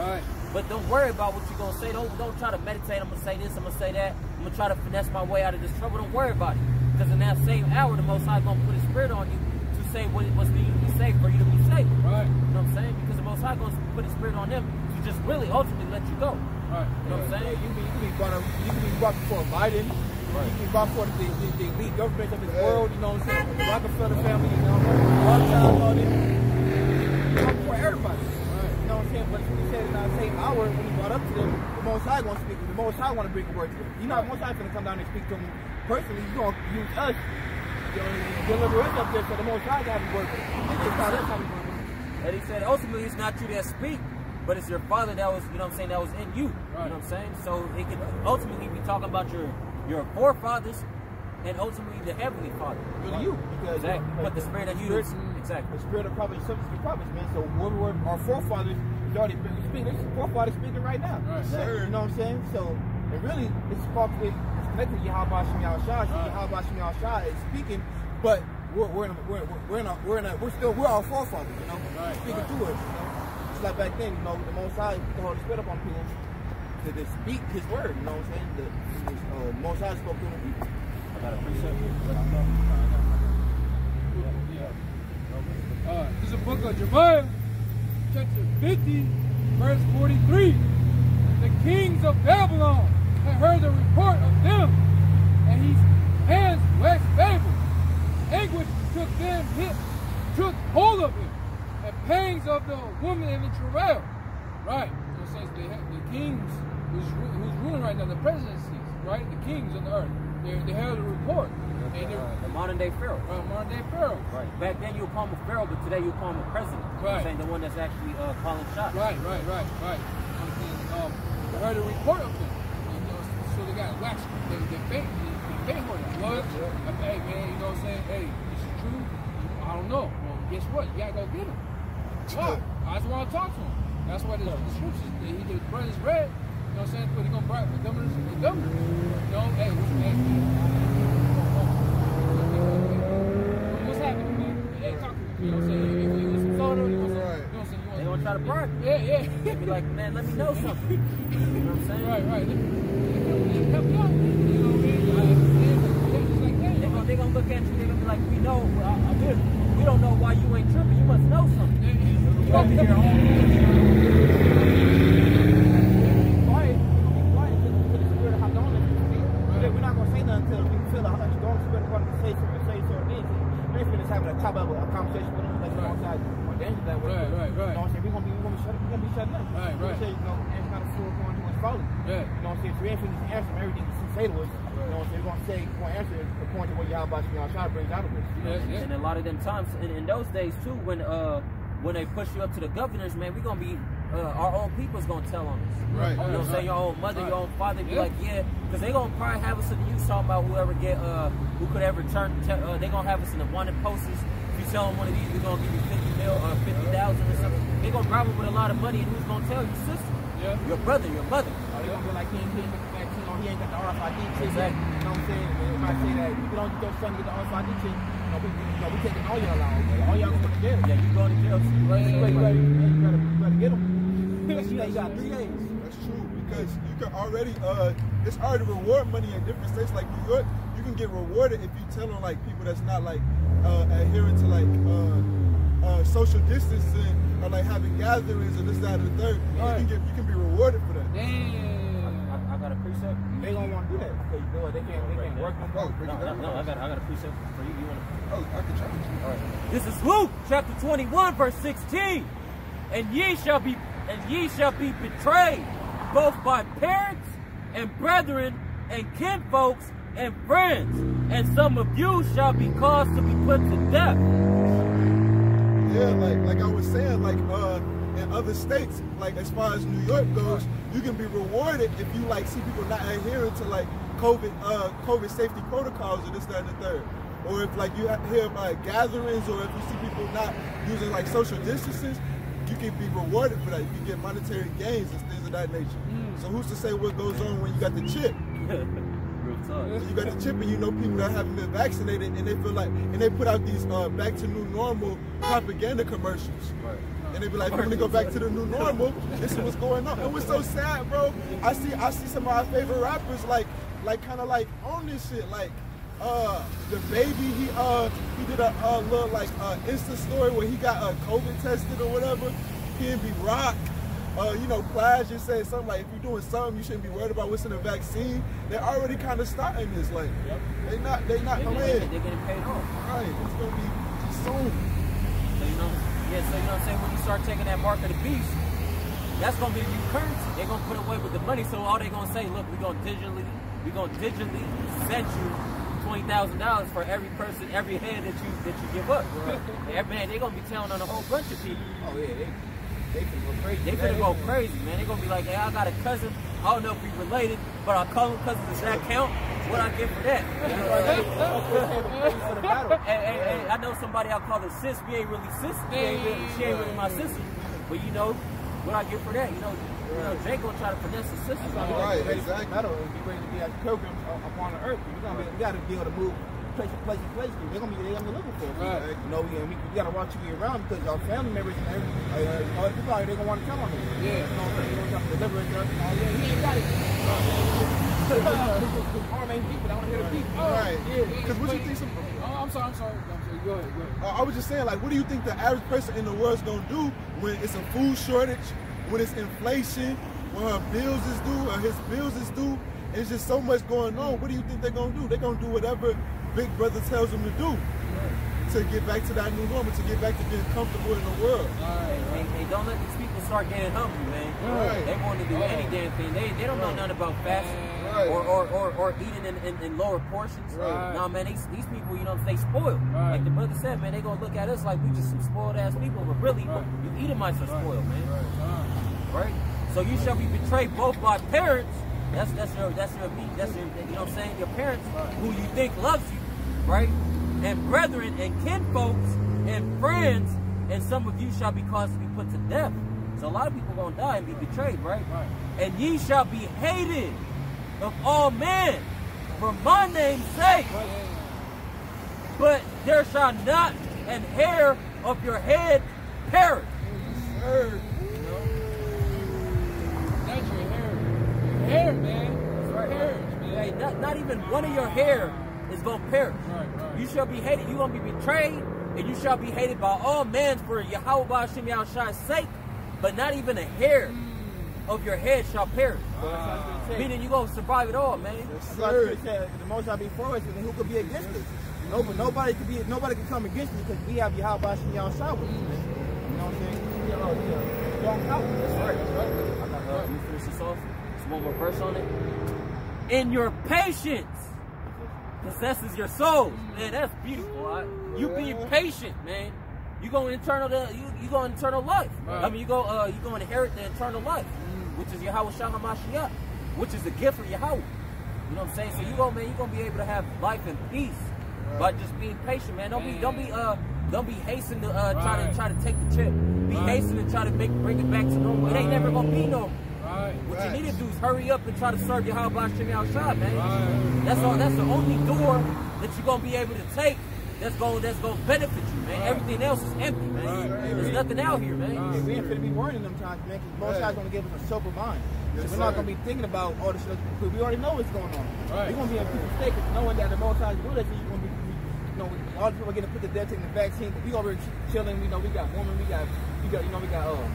But don't worry about what you're going to say. Don't try to meditate. I'm going to say this, I'm going to say that. I'm going to try to finesse my way out of this trouble. Don't worry about it. Because in that same hour, the Most High is going to put his Spirit on you to say what's needed to be safe for you to be safe. You know what I'm saying? Because the Most High is going to put his Spirit on them to just really ultimately let you go. You know what I'm saying? You can be brought before Biden. You can be brought before the elite government of this world. You know what I'm saying? The Rockefeller family. You know, Rothschild, all this. Before everybody. You know what I'm saying? But he said in that same hour when he brought up to them, the Most High going to speak. The Most High want to bring a word to them. You're not the Most High going to come down and speak to them personally. You're going to use us. Deliver us up there so the Most High got to work with them. And he said, ultimately, it's not you that speak, but it's your Father that was, you know what I'm saying, that was in you. You know what I'm saying? So it could ultimately be talking about your forefathers and ultimately the Heavenly Father. Really you. Because exactly. But the Spirit of you is, the Spirit of prophet is subject to prophets, man. So whatever our forefathers has already been speaking, this forefathers speaking right now. You know what I'm saying? So, and really, it's connected to YAHAWASHI Thawadah. YAHAWASHI Thawadah is speaking, but we're our forefathers, you know, speaking to us. You know? Just like back then, you know, the Most High put the Holy Spirit upon people to speak His word. You know what I'm saying? The Most High spoke to the people. I got a precept. This is a book of Jeremiah, chapter 50, verse 43. The kings of Babylon had heard the report of them, and his hands waxed feeble. Anguish took hold of him, and pangs of the woman in the travail. Right. You know, since the kings who's ruling right now, the presidencies, right? The kings on the earth, they heard the report. And the modern day Pharaoh. Modern day Pharaoh. Right. Back then you would call him a Pharaoh, but today you call him a president. Right. Saying the one that's actually calling shots. Right. And, they heard a report of them. You know, so they got waxed. They faint on it. Blood. Hey man, you know what I'm saying? Hey, this is true. I don't know. Well, guess what? You gotta go get him. Why? I just want to talk to him. That's why the scriptures the brothers read. You know what I'm saying? But they're gonna bribe the governors. You know, hey, what's happening, man? Hey, talk to me. You know what I'm saying? You want some soda? You want some? They gonna try to bribe you. Yeah. They be like, man, let me know something. You know what I'm saying? Right. Let me help you out. You know what I mean? Just like that. They're gonna look at you. They're gonna be like, we don't know why you ain't tripping. You must know something. You over here home. Quiet to the Spirit of how don't let you speak. We're not gonna say nothing until we feel the strong Spirit of God to say certain things. We're just having a top level conversation with them. That's outside or danger that way. follow you. Yeah. You know what I'm saying? So we ain't finna answer everything you say to us. You know what I'm saying? We're gonna answer it according to what Yahawah Shai brings out of us. And a lot of them times, in those days too, when they push you up to the governors, man, we gonna be our own people's gonna tell on us. Right. You know what I'm saying? Your own mother, your own father, be like, yeah, because they gonna probably have us in the news talking about whoever get who could ever turn. They gonna have us in the wanted posters. If you tell them one of these, we're gonna give you 50 mil or 50,000 or something. They gonna rob them with a lot of money, and who's gonna tell you, sister? Yeah. Your brother, your mother. Or they gonna be like, he ain't get the vaccine, or he ain't got the RFID chip. Exactly. You know what I'm saying? They might say that if you don't get your son to get the RFID chip, we taking all y'all out. All y'all going to jail. Yeah, you going to jail too. You better get them. You got 3 days. That's true, because you can already, it's already reward money in different states like New York. You can get rewarded if you tell them like people that's not like adhering to like social distancing or like having gatherings and this, that, and the third. You can be rewarded for that. I got a precept. They don't want to do that because they can't work no more. No, I got a precept for you. You want to? Oh, I can try to. All right. This is Luke chapter 21, verse 16. And ye shall be betrayed, both by parents and brethren and kinfolks and friends, and some of you shall be caused to be put to death. Yeah, like I was saying, like in other states, like as far as New York goes, you can be rewarded if you like see people not adhering to like COVID safety protocols or this, that, and the third. Or if like you hear about gatherings, or if you see people not using like social distances, you can be rewarded for that. You can get monetary gains and things of that nature. So who's to say what goes on when you got the chip? Real talk. When you got the chip and you know people that haven't been vaccinated, and they feel like, and they put out these back to new normal propaganda commercials. Right. And they be like, we're gonna go back to the new normal. This is what's going on. It was so sad, bro. I see some of our favorite rappers like kind of like on this shit. Like the baby, he did a little like Insta story where he got COVID tested or whatever. He and be rock. You know, Plaid just said something like, if you're doing something, you shouldn't be worried about what's in the vaccine. They're already kind of starting this. Like, they not playing. They're getting paid off. Right. It's gonna be soon. So you know what I'm saying? When you start taking that mark of the beast, that's gonna be the new currency. They're gonna put away with the money. So all they're gonna say, look, we're gonna digitally send you $20,000 for every person, every head that you give up. Right. Man, they're gonna be telling on a whole bunch of people. Oh yeah, they can go crazy. They finna go crazy, man. They're gonna be like, hey, I got a cousin. I don't know if we related, but I call him cousin. Does that count? What I get for that? Hey, I know somebody I call her sis. We ain't really sis. She ain't really my sister. But you know, what I get for that? You know, Jake gonna try to finesse the sister. Right, exactly. Metal and be ready to be at the pilgrims upon the earth. We gotta be able to move place to place to place. They're gonna be looking for us. Right. You know, we gotta watch you around because our family members and other people out here, they gonna want to tell on us. Yeah. You know, they gonna try to deliver it to us. Oh yeah, he ain't got it. Arm ain't deep, but I want to hear the beat. Right. Yeah. Because what you think? I'm sorry. Go ahead. I was just saying, like, what do you think the average person in the world's gonna do when it's a food shortage, when it's inflation, when her bills is due or his bills is due? It's just so much going on. What do you think they're gonna do? They're gonna do whatever Big Brother tells them to do to get back to that new normal, to get back to being comfortable in the world. Hey, don't let these people start getting hungry, man. Right. They want to do any damn thing. They don't know nothing about fasting or eating in lower portions. Right. Nah, man, these people, you know, they spoiled. Right. Like the brother said, man, they gonna look at us like we just some spoiled ass people, but really, you Edomites are spoiled, man. Right? So you shall be betrayed both by parents. That's your you know what I'm saying? Your parents who you think loves you, right? And brethren and kinfolks and friends, and some of you shall be caused to be put to death. So a lot of people gonna die and be betrayed, right? And ye shall be hated of all men for my name's sake. But there shall not an hair of your head perish. That's your hair, man. Hey, not even one of your hair is going to perish. Right. You shall be hated. You're going to be betrayed, and you shall be hated by all men for YAHAWASHI sake, but not even a hair of your head shall perish. Meaning you're going to survive it all, man. The most shall be for us, and who could be against us? Nobody can come against us because we have YAHAWASHI with us, man. You know what I'm saying? Strong power. That's right. You finish this off? one more verse on it. In your patience possesses your souls. Man, that's beautiful. Right? You being patient, man. You gonna you go eternal life. Right. I mean, you go inherit the eternal life, which is YAHAWASHI Thawadah, which is the gift of Yahweh. You know what I'm saying? So you gonna be able to have life and peace by just being patient, man. Don't be hastening to try to take the chip. Be hastening to try to bring it back to normal. It ain't never gonna be normal. What you need to do is hurry up and try to serve YAHAWASHI Thawadah, man. That's the only door that you're gonna be able to take that's gonna benefit you, man. Everything else is empty, man. There's nothing out here, man. Yeah, we ain't finna be worrying them times, man, because most guys gonna give us a sober mind. So we're not gonna be thinking about all the shit, because we already know what's going on. We're gonna be in people's state, knowing that the most guys do that, so you're gonna be, you know, all the people are getting put to death, taking the vaccine. We over here chilling, you know, we got woman, we got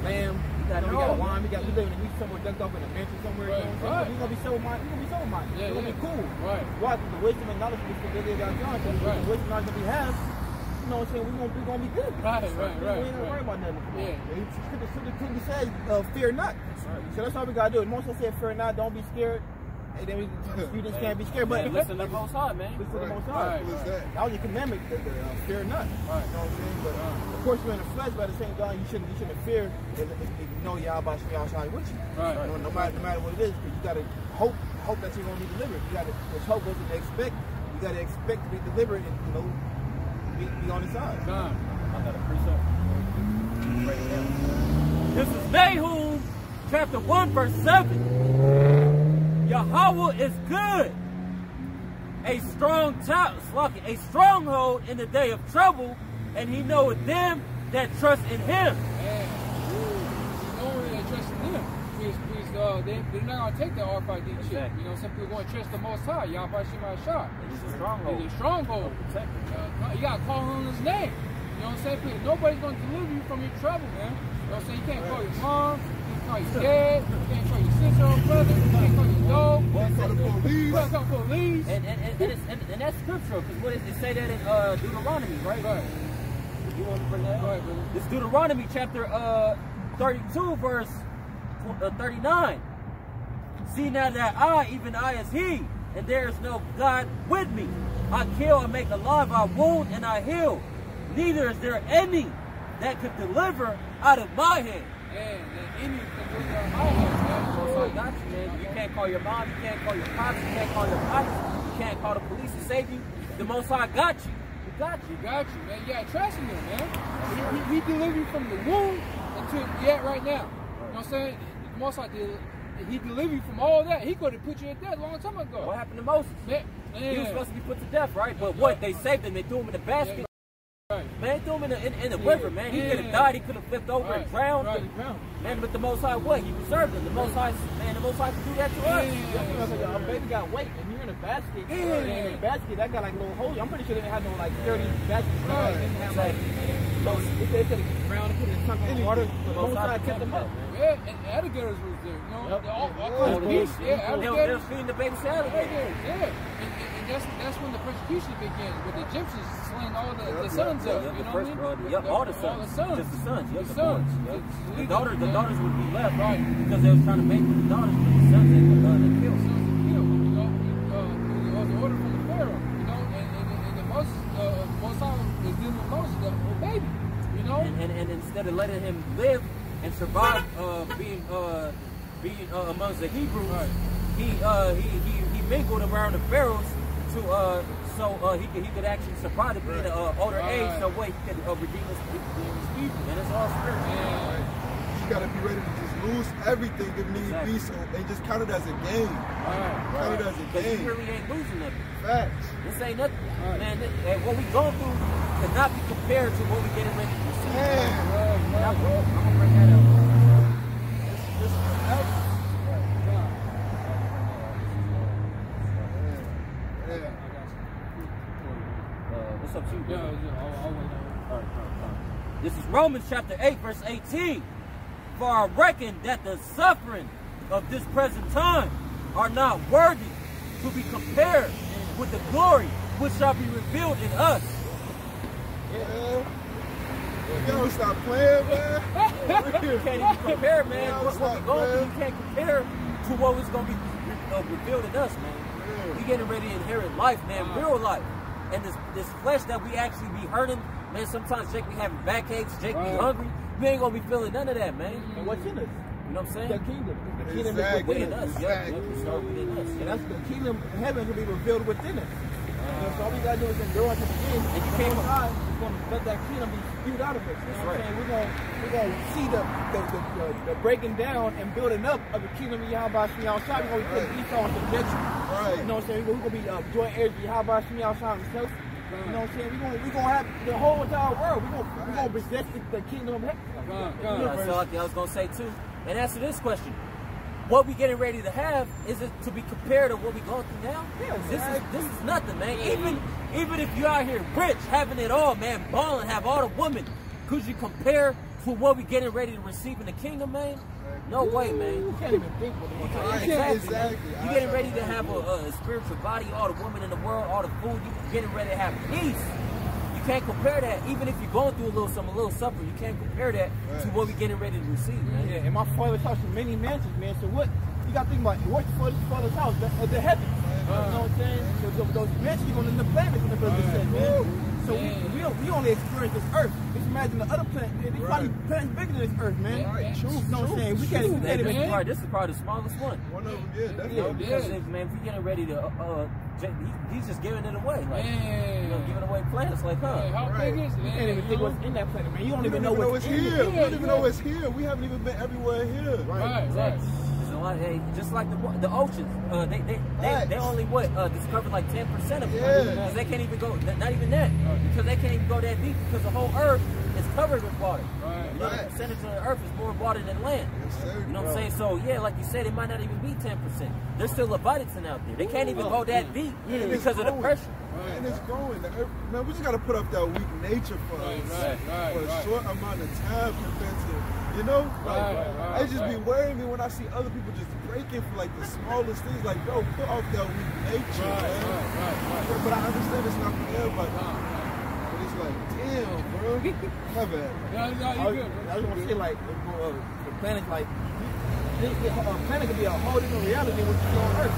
lamb, we got wine, we live in a week somewhere, ducked off in a mansion somewhere. You know what I'm saying? We're gonna be sober-minded. We're gonna be cool. Why? Because the wisdom and knowledge that they got done, so the wisdom and knowledge that we have, you know what I'm saying? We're gonna be good. We ain't gonna worry about nothing. He says, fear not. So that's all we gotta do. Most of us say, fear not, don't be scared. And then we just can't be scared. But listen to the Most High, man. Listen to the Most High. That was your commandment, fear not. You know what I'm saying? But of course, you're in the flesh, but at the same time, you shouldn't fear if you know YAHAWASHI Thawadah with you. No matter what it is, because you gotta hope that you're gonna be delivered. There's hope wasn't to expect. You gotta expect to be delivered, and you know, be on the side. I got a precept. This is Nahum chapter 1 verse 7. Yahweh is good, a stronghold in the day of trouble, and he knoweth them that trust in him. They're not going to take the RFID chip. You know, some people going to trust the Most High. YAHAWASHI Thawadah. It's a stronghold. It's a stronghold. You got to call on his name. You know what I'm saying? Nobody's going to deliver you from your trouble, man. You know what I'm saying? You can't call your mom. You can't call your dad. You can't call your sister or brother. You can't call your dog. You can't call the police. You can't call the police. And that's scriptural, because what does it say that in Deuteronomy, right? You want to bring that up? This Deuteronomy chapter 32 verse 39. See now that I, even I is he, and there is no God with me. I kill, I make alive, I wound, and I heal. Neither is there any that could deliver out of my hand. Any can deliver out of my hand. So I got you, man. You can't call your mom, you can't call your pops, you can't call your pops, you can't call the police to save you. The Most High got you. He got you. He got you, man. You got to trust in him, man. He delivered you from the womb until you're at right now. You know what I'm saying? The Most High he delivered you from all that. He could have put you in death a long time ago. What happened to Moses? Man. He was supposed to be put to death, right? But what? They saved him. They threw him in the basket. Man, they threw him in the river, man. He could have died. He could have flipped over and drowned. Man, but the Most High, what? He preserved him. The Most High, man, the Most High can do that to us. A baby got weight, and you're in a basket. And in a basket, that got like little holes. I'm pretty sure they didn't have no like 30 baskets. They didn't have like. If they could have drowned, put it in some water. The Most High kept them up. Yeah, and alligators was there. You know, all kinds of beasts. Yeah, They was feeding the baby alligators. Yeah. And that's when the persecution began, with the Egyptians slaying all the sons of, you know what I mean? Yep, all the sons. Just the sons. Yep, the sons. Yep. The daughters would be left, because they was trying to make the daughters, but the sons they killed. Sons were killed, you know. It was an order from the Pharaoh, you know, and the Most High was dealing with Moses, the baby, you know. And instead of letting him live and survive being amongst the Hebrews, he mingled around the pharaohs so he could actually survive to be in an older age, so he could redeem his people. And it's all spiritual. You gotta be ready to just lose everything if need be, so and just count it as a game. Count it as a game. You really ain't losing nothing. Facts. This ain't nothing, man. What we going through cannot be compared to what we getting ready to see. I'm gonna bring that up. What's up to you, brother? This is Romans chapter 8, verse 18. For I reckon that the suffering of this present time are not worthy to be compared with the glory which shall be revealed in us. Yo, stop playing, man. You can't even compare, man. What we going through, you can't compare to to what was going to be revealed in us, man. We getting ready to inherit life, man, real life. And this flesh that we actually be hurting, man, sometimes Jake be having backaches, Jake be hungry. We ain't going to be feeling none of that, man. And what's in us? You know what I'm saying? The kingdom. The kingdom is is within us. Yeah, it's within us. And that's the kingdom of heaven will be revealed within us. So all we gotta do is endure unto the end. And you came God is gonna let that kingdom be spewed out of us. You know what I'm saying? We're gonna see the breaking down and building up of the kingdom of YAHAWASHI Thawadah. We're gonna be putting Esau into subjection. You know what I'm saying? We're gonna be joint heirs of YAHAWASHI Thawadah himself. You know what I'm saying? We're gonna have the whole entire world. We're gonna possess the kingdom of heaven. So like I was gonna say too. And answer this question. What we getting ready to have, is it to be compared to what we going through now? Yeah, this is nothing, man. Even if you're out here rich, having it all, man, balling, have all the women, could you compare to what we getting ready to receive in the kingdom, man? No way, man. You can't even think what exactly. You getting ready to have a spiritual body, all the women in the world, all the food, you getting ready to have peace. You can't compare that, even if you're going through a little suffering, you can't compare that to what we're getting ready to receive, man. Yeah, and my father's house is many mansions, man. So what, you got to think about, what's father's house? The heavens. You know what I'm saying? Those mansions are on the planets in the brother said, man. So we only experience this earth. Just imagine the other planet. There's probably planets bigger than this earth, man. True. You know what I'm saying? We can't even. This is probably the smallest one. One of them, yeah, definitely. Because if, man, if we're getting ready to, he's just giving it away, like, you know, giving away planets, like, how big is it? You can't even think what's in that planet, man. You don't even know what's here. We don't even know what's here. We haven't even been everywhere here. Right. Just like the oceans, they only discovered like 10% of it, because they can't even go, not even that, because they can't even go that deep, because the whole earth is covered with water. You know, the percentage of the earth is more water than land. You know what I'm saying? So yeah, like you said, it might not even be 10%. There's still Leviathan out there. They can't even go that deep because of the pressure. And it's growing. Man, we just gotta put up that weak nature for a short amount of time compared to, you know? It just be worrying me when I see other people just breaking for like the smallest things. Like, bro, put off that weak nature, man. But I understand it's not for everybody. But it's like, damn, bro. My bad. I just want to say, like, the planet, like, a planet could be a whole different reality than what you see on Earth.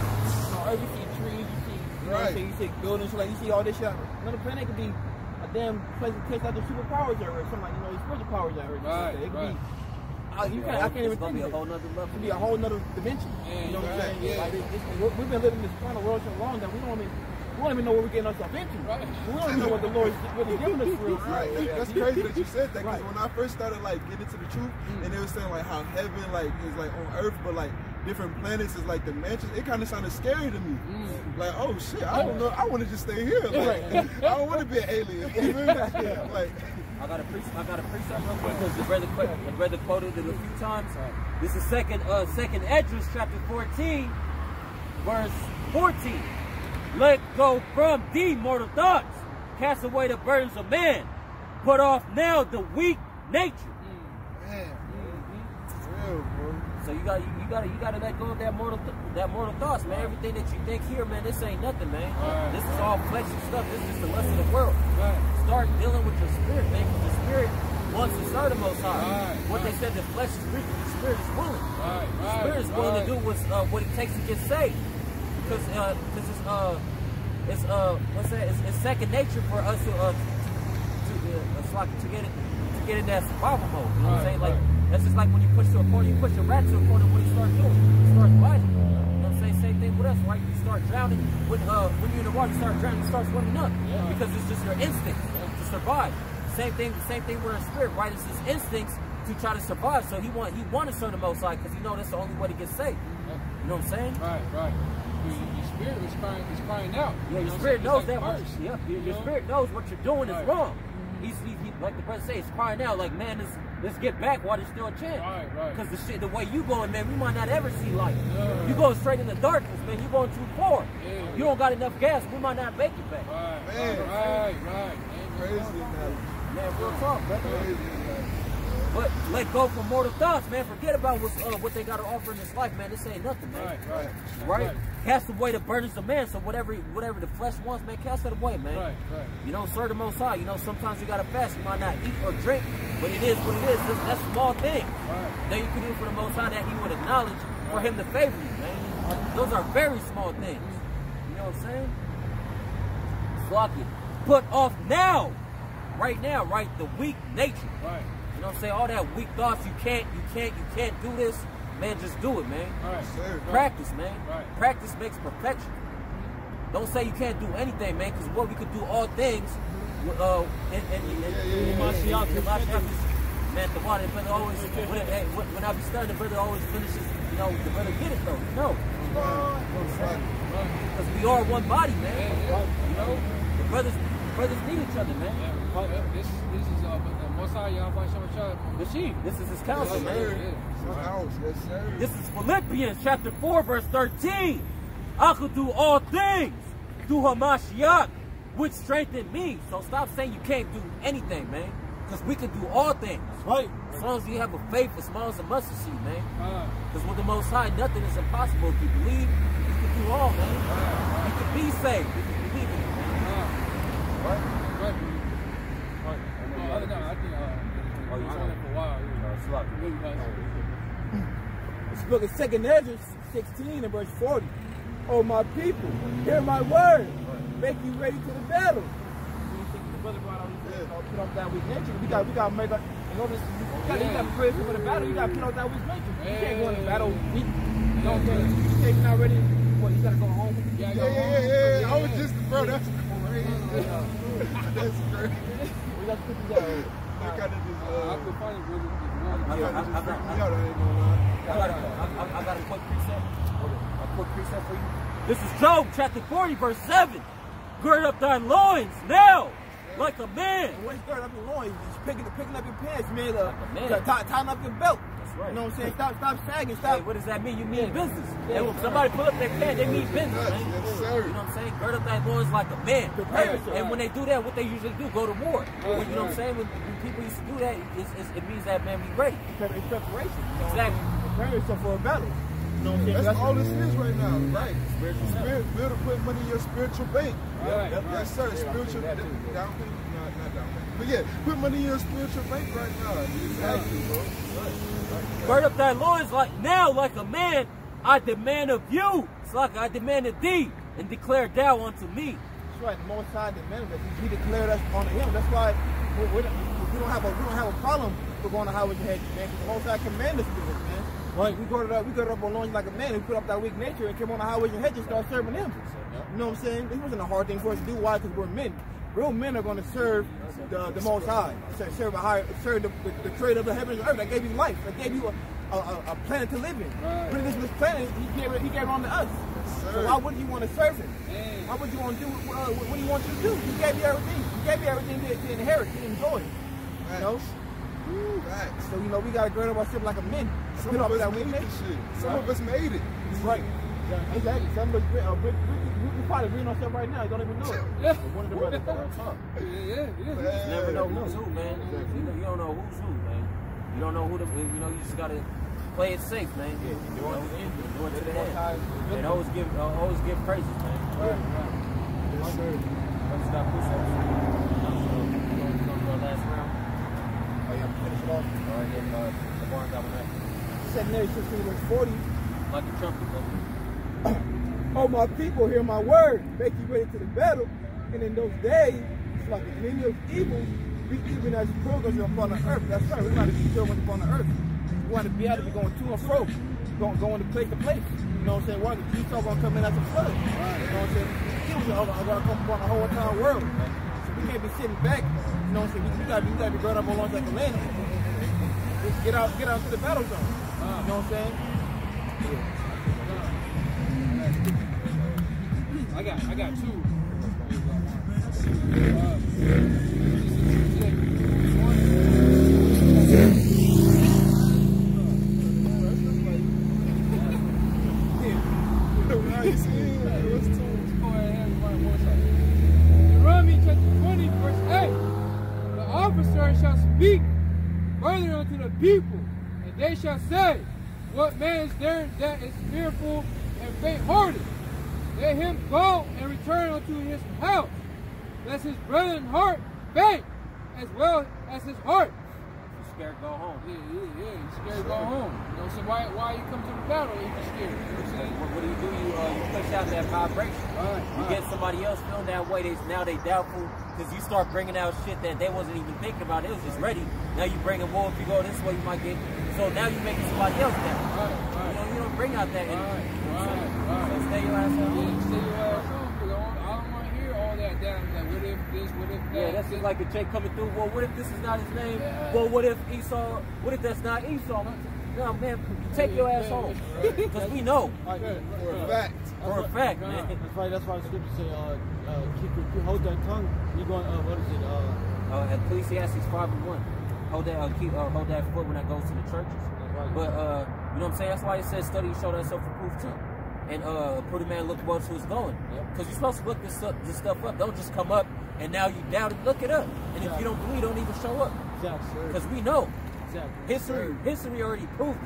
On Earth, you see trees, you see, you know what I'm saying, you see buildings, like, you see all this shit. Another planet could be a damn place that takes out the superpowers there, or something like, you know, these spiritual powers there. It could be. I can't even think of it. It could be a whole nother dimension. You know what I'm saying? Like, we've been living in this kind of world so long that we don't even know what we're getting ourselves into. We don't even know what the Lord is really giving us for real. That's crazy that you said that, because when I first started like getting to the truth, and they were saying like how heaven like is like on earth, but like different planets is like dimensions, it kind of sounded scary to me. Like, oh shit, I don't know, I want to just stay here. Like, I don't want to be an alien. Like, I got to preach something real quick, because the brother quoted it a few times. This is second Esdras chapter 14, verse 14. Let go from thee mortal thoughts, cast away the burdens of man, put off now the weak nature. So you gotta let go of that mortal thoughts, man. Everything that you think here, man, this ain't nothing, man. This is all flesh and stuff. This is just the lust of the world. Start dealing with your spirit, man, because the spirit wants to serve the Most High. What they said, the flesh is weak, but the spirit is willing. The spirit is willing to do what it takes to get saved, because it's second nature for us to get in that survival mode. You know what I'm saying? Like, that's just like when you push to a corner, you push a rat to a corner, what do you start doing? You start biting. You know what I'm saying? Same thing with us, right? You start drowning. When you're in the water, you start drowning, you start swimming up. Because it's just your instinct to survive. Same thing we're in spirit, right? It's his instincts to try to survive. So he want to serve the Most High, because he know that's the only way to get saved. You know what I'm saying? Right. Your spirit is crying out. Yeah, your spirit knows that. Your spirit knows what you're doing is wrong. He's like the brother says, he's crying out like, man, let's get back while there's still a chance. Because the way you going, man, we might not ever see light. You going straight in the darkness, man. You going too far. You don't got enough gas. We might not make it back. Right. Crazy, man, real talk, brother. But let go from mortal thoughts, man. Forget about what they got to offer in this life, man. This ain't nothing, man. Right? Cast away the burdens of man. So whatever the flesh wants, man, cast it away, man. You know, serve the Most High. You know, sometimes you got to fast. You might not eat or drink, but it is what it is. That's a small thing that you can do for the Most High that he would acknowledge for him to favor you, man. Those are very small things. You know what I'm saying? Fuck it. Put off now. Right now, right? The weak nature. Right. You know what I'm saying? All that weak thoughts, you can't do this. Man, just do it, man. Right. Practice, man. Right. Practice makes perfection. Don't say you can't do anything, man, because what we could do all things in Mashiach, man, the water, the brother always, when I be starting, the brother always finishes, you know, the brother get it though, you know. Because we are one body, man. You know, the brothers need each other, man. This is the Most High YAHAWASHI machine. This is his counsel, man. Yes, sir. This is Philippians chapter 4, verse 13. I could do all things through Hamashiach, which strengthened me. So stop saying you can't do anything, man. Because we can do all things. Right. As long as you have a faith as small as a mustard seed, man. Because with the Most High, nothing is impossible. If you believe, you can do all, man. You can be saved if you believe in it, man. Right. I think you told it for a while. It's the book of 2nd Ezra 16 and verse 40. Oh, my people, hear my word. Make you ready to the battle. The brother brought out, put off that weak nature. We got to make up. In order to you got to pray for the battle. You got to put off that weak nature. You can't go in the battle weak. You know what I'm saying? You say you're not ready. Well, you got to go home. Yeah. I was just, bro, that's crazy. That's crazy. We got to put this out. I got to just, I could find it really I got a quick precept. A quick precept for you. This is Job chapter 40, verse 7. Gird up thy loins now, like a man. And when you gird up your loins, just picking up your pants, man. Like tying up your belt. That's right. You know what I'm saying? Stop sagging. Stop. Hey, what does that mean? You mean business. Hey, when somebody pull up their pants, they mean business, man. Yes, sir. You know what I'm saying? Gird up thy loins like a man. And when they do that, what they usually do, go to war. You know what I'm saying? When people used to do that, it means that man be ready. It's preparation. You know, Exactly. prepare yourself for a battle. You know what I'm saying? That's all this is right now, right? Spiritual Spirit, build put money in your spiritual bank. Yes, sir. Spiritual down payment, not down payment. But yeah, put money in your spiritual bank right now. Exactly, bro. Gird up thy loins like a man. I demand of you. It's like I demand of thee, and declare thou unto me. That's right. The Most High demanded that He declared us unto Him. That's why we don't have a problem with going to Howard Head, man. Because the Most High commanded us to do this, man. Right. We girded up on loins like a man. We put up that weak nature and came on the highways and hedges and started serving Him. You know what I'm saying? This wasn't a hard thing for us to do. Why? Because we're men. Real men are going to serve the Most High. Serve the creator of the heavens and earth. That gave you life. That gave you a planet to live in. Putting this planet, He gave it on to us. So why wouldn't you want to serve Him? Why would you want to do what He wants you to do? He gave you everything. He gave you everything to inherit, to enjoy. You know? So, you know, we got to gird up ourselves like a man. Some of us made this shit. Some of us made it. Right. Exactly. Some of us, we probably reading ourselves right now. You don't even know it. Yeah. One of the brothers that I talk. You never know who's who, man. You don't know who's who, man. You don't know who you just got to play it safe, man. Do it to the head. And always give praises, man. Right. Yes, sir. Let's stop push-ups. So, we're going to do our last round. Oh, yeah, finish it off. All right, then the barn got one after. 2nd Ezra 16 verse 40. Like a trumpet, though. Oh, my people, hear my word. Make you ready to the battle. And in those days, it's like the enemy of evil, be even as progress upon the earth. That's right. We want to be still upon the earth. We want to be able to be going to and fro, going to place to place. You know what I'm saying? One, Esau going to come in as a flood. You know what I'm saying? Evil are going to come upon the whole entire world. So we can't be sitting back. You know what I'm saying? We got to be brought up on like a land. Just get out to the battle zone. You know what I'm saying? I got two. Deuteronomy chapter 20, verse 8. The officer shall speak further unto the people, and they shall say, what man is there that is fearful and faint-hearted? Let him go and return unto his house, lest his brother's heart faint, as well as his heart. scared to go home. Yeah, he's scared to go home. You know, so why you come to the battle if you're scared? You know what I'm saying? What do? You push out that vibration. You get somebody else feeling that way. Now they doubtful because you start bringing out shit that they wasn't even thinking about. It was just ready. Now you bring them, well, if you go this way, you might get. So now you're making somebody else down. You know, you don't bring out that energy. So stay your ass home. Yeah, stay your ass home. I don't want to hear all that down. Like, what if this? What if that? Yeah, that's just like a Jake coming through. Well, what if this is not his name? Well, what if Esau? What if that's not Esau? No, man, take your ass home. Because we know. For a fact. For a fact, man. That's right. That's why the scripture say, hold that tongue. You going? What is it? Ecclesiastes 5:1. Hold that foot when I goes to the churches. But you know what I'm saying? That's why it says study, show thyself approved too. And put a man look where it's going. Because you're supposed to look this stuff up. Don't just come up and now you doubt it. Look it up. And if you don't believe, don't even show up. Because we know. History already proved it.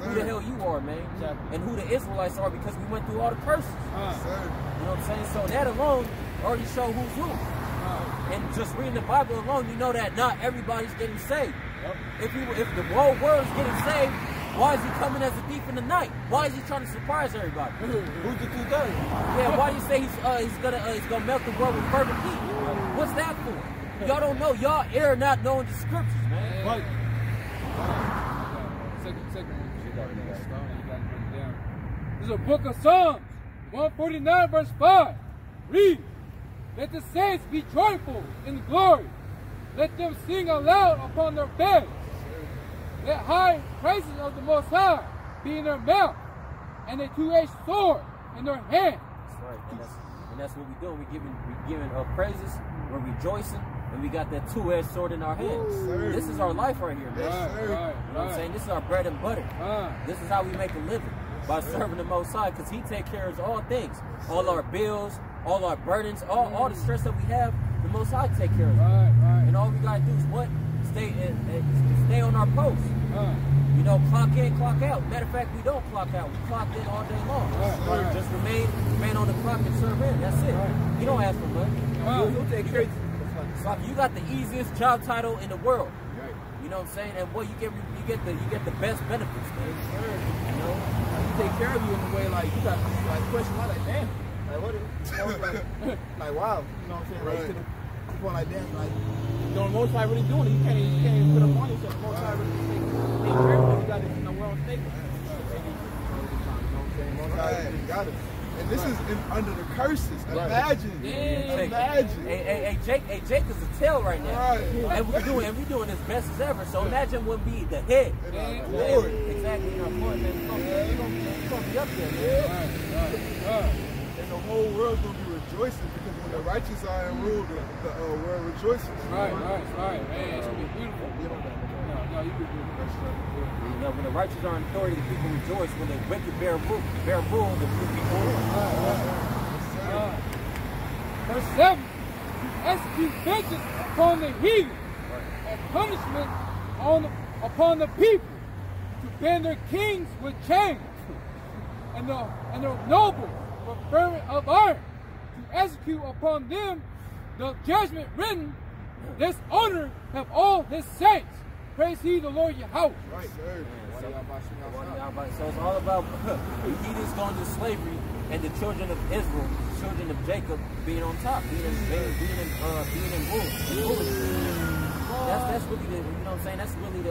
Who the hell you are, man. And who the Israelites are, because we went through all the curses. You know what I'm saying? So that alone already show who's who. And just reading the Bible alone, you know that not everybody's getting saved. If the whole world's getting saved, why is he coming as a thief in the night? Why is he trying to surprise everybody? Who's the 2/3? Yeah, why do you say he's gonna melt the world with fervent heat? What's that for? Y'all don't know. Y'all err not knowing the scriptures, man. Right. Second one. You gotta bring it down. This is a book of Psalms, 149 verse 5. Read. Let the saints be joyful in glory. Let them sing aloud upon their beds. Let high praises of the Most High be in their mouth, and a two-edged sword in their hand. That's right. And that's what we're doing. We're giving praises. We're rejoicing. And we got that two-edged sword in our hands. This is our life right here, man. You know what I'm saying? This is our bread and butter. This is how we make a living, by serving the Most High, because He takes care of all things. All our bills, all our burdens, all the stress that we have, the Most High take care of it. And all we got to do is what? Stay on our post. You know, clock in, clock out. Matter of fact, we don't clock out. We clock in all day long. Just remain on the clock and serve in. That's it. You don't ask for much. You'll take care of it. You got the easiest job title in the world. You know what I'm saying? And boy, you get the best benefits, man. You know? He take care of you in a way like you got like question mark, like damn. Like what like wow. You know what I'm saying? Like to the point like damn, like you know, most High really doing it. You can't even put up on yourself. Most High really take care of you. You got it, you know, well taken. You know what I'm saying? Most High really got it. And this is under the curses. Imagine. Imagine. Hey, Jake is a tail right now. And we're doing as best as ever. So imagine when we the head. Lord. Exactly. We're gonna be up there, man. And the whole world's gonna be rejoicing, because when the righteous are in rule, the world rejoices. Right. Man, it's gonna be beautiful. No, you be beautiful. You know, when the righteous are in authority, the people rejoice. When the wicked bear rule, the people Verse 7. Execute vengeance upon the heathen, and punishment upon the people, to bend their kings with chains, and their nobles with ferment of iron, to execute upon them the judgment written. This honor have all His saints. Praise He the Lord Yahawah. Right, sir. So it's all about the heathens going to slavery, and the children of Israel, children of Jacob, being on top, being in rule. That's really the, you know what I'm saying? That's really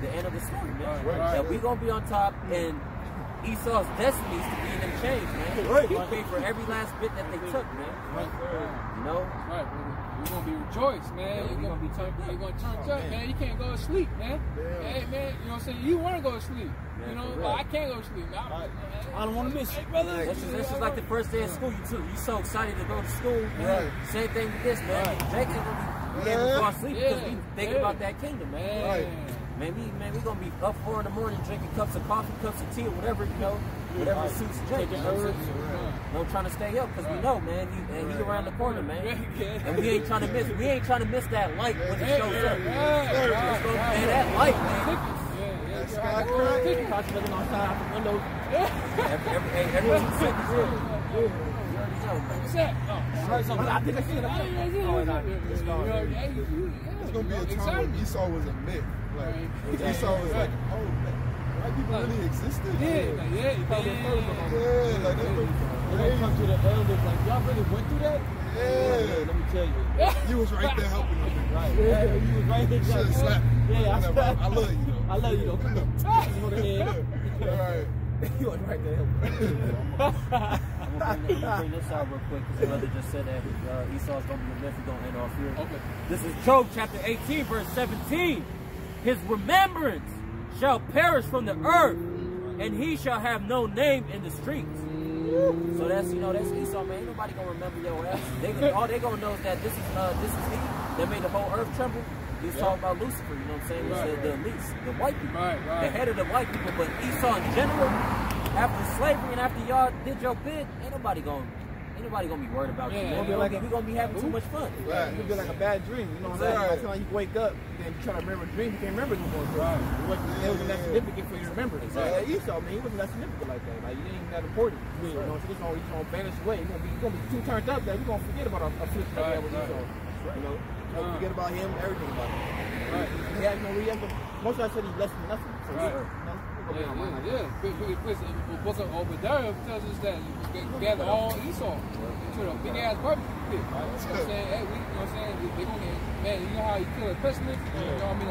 the end of the story, man. That we gonna be on top, and Esau's destiny is to be in them chains, man. He paid for every last bit that they took, man. You know? We're gonna be rejoiced, man. You're gonna be turned up. You're gonna turn up, man. You can't go to sleep, man. Hey, man, you know what I'm saying? You wanna go to sleep. You know, well, I can't go to sleep. I don't want to miss you, brother. That's just like the first day of school. You so excited to go to school. Same thing with this, man. Jake's gonna be able to fall asleep because we thinking about that kingdom, man. Man, we gonna be up 4 in the morning drinking cups of coffee, cups of tea, or whatever, you know, whatever suits Jake. You know, no trying to stay up, because we know, man, he around the corner, man. And we ain't trying to miss that light when it shows up. Let's go, man, that light, man. Every 2 seconds. You already know. What's that? Oh, I heard something. I think I seen it. It's gonna be a time when Esau was a myth. Like Esau was like, oh, white people really existed. Yeah, yeah, like They gonna come to the elders like, y'all really went through that? yeah. Let me tell you. You was right there helping them. Right. Yeah, you was right there. Should have slapped. Yeah, I slapped. I love you though. I love you though. Come on. Go ahead. All right. You was right there helping. I'm gonna bring this out real quick because the brother just said that Esau's gonna be a myth. We're gonna end off here. Okay. This is Job chapter 18, verse 17. His remembrance shall perish from the earth, and he shall have no name in the streets. So that's, that's Esau, man. Ain't nobody gonna remember your ass. All they gonna know is that this is he that made the whole earth tremble. He's talking about Lucifer, you know what I'm saying? It's the elites, the white people, the head of the white people. But Esau in general, after slavery and after y'all did your bid, ain't nobody gonna be worried about you. We're gonna be having too much fun. Right. It could be like a bad dream, you know what I'm saying? Like you wake up, then you try to remember a dream, you can't remember no more. It wasn't that significant for you to remember. Exactly. Esau, man, he wasn't that significant like that. Like, he ain't that important. You know, so he's gonna vanish away. He's gonna be too turned up that we're gonna forget about our flip that we had with Esau. You know, forget about him, everything about him. Right. He had no reason. Most of us said he's less than nothing. So Yeah. The book of Obadiah tells us that you gather all Esau into a big ass barbecue pit. You know what I'm saying? Hey, you know what I'm saying? They're gonna, man, you know how you kill a pestilence? You know what I mean?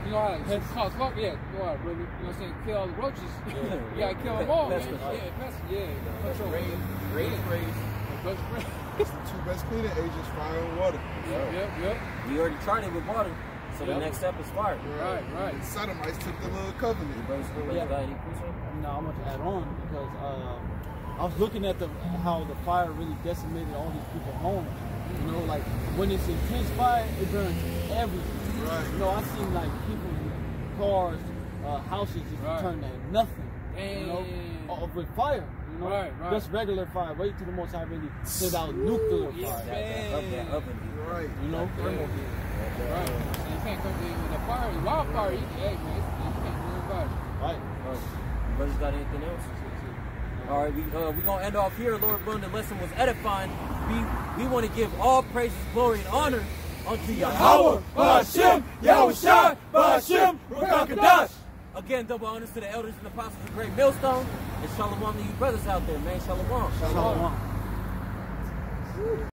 You know how to cause luck? Yeah. You know what I'm saying? Kill all the roaches. You gotta kill them all, man. Control. It's the two best cleaning agents, fire and water. Yep. We already tried it with water. So the next step is fire. Right. The Sodomites took the little covenant. No, I'm going to add on because I was looking at how the fire really decimated all these people's homes. You know, like when it's intense fire, it burns everything. Right. You know, I've seen like people, cars, houses just turn to nothing. You know, with fire. You know, just regular fire. Wait till the Most High really send out nuclear fire. That oven. Right. You know. Right. So you can't come in the fire, the wildfire, you can't do about it. Right. Brothers got anything else? All right, we're going to end off here. Lord willing, the lesson was edifying. We want to give all praises, glory, and honor unto Yahawah, bahasham, Yahawashi, bahasham, Rakakadash. Again, double honors to the elders and apostles of Great Millstone. And shalom to you brothers out there, man. Shalom. Shalom.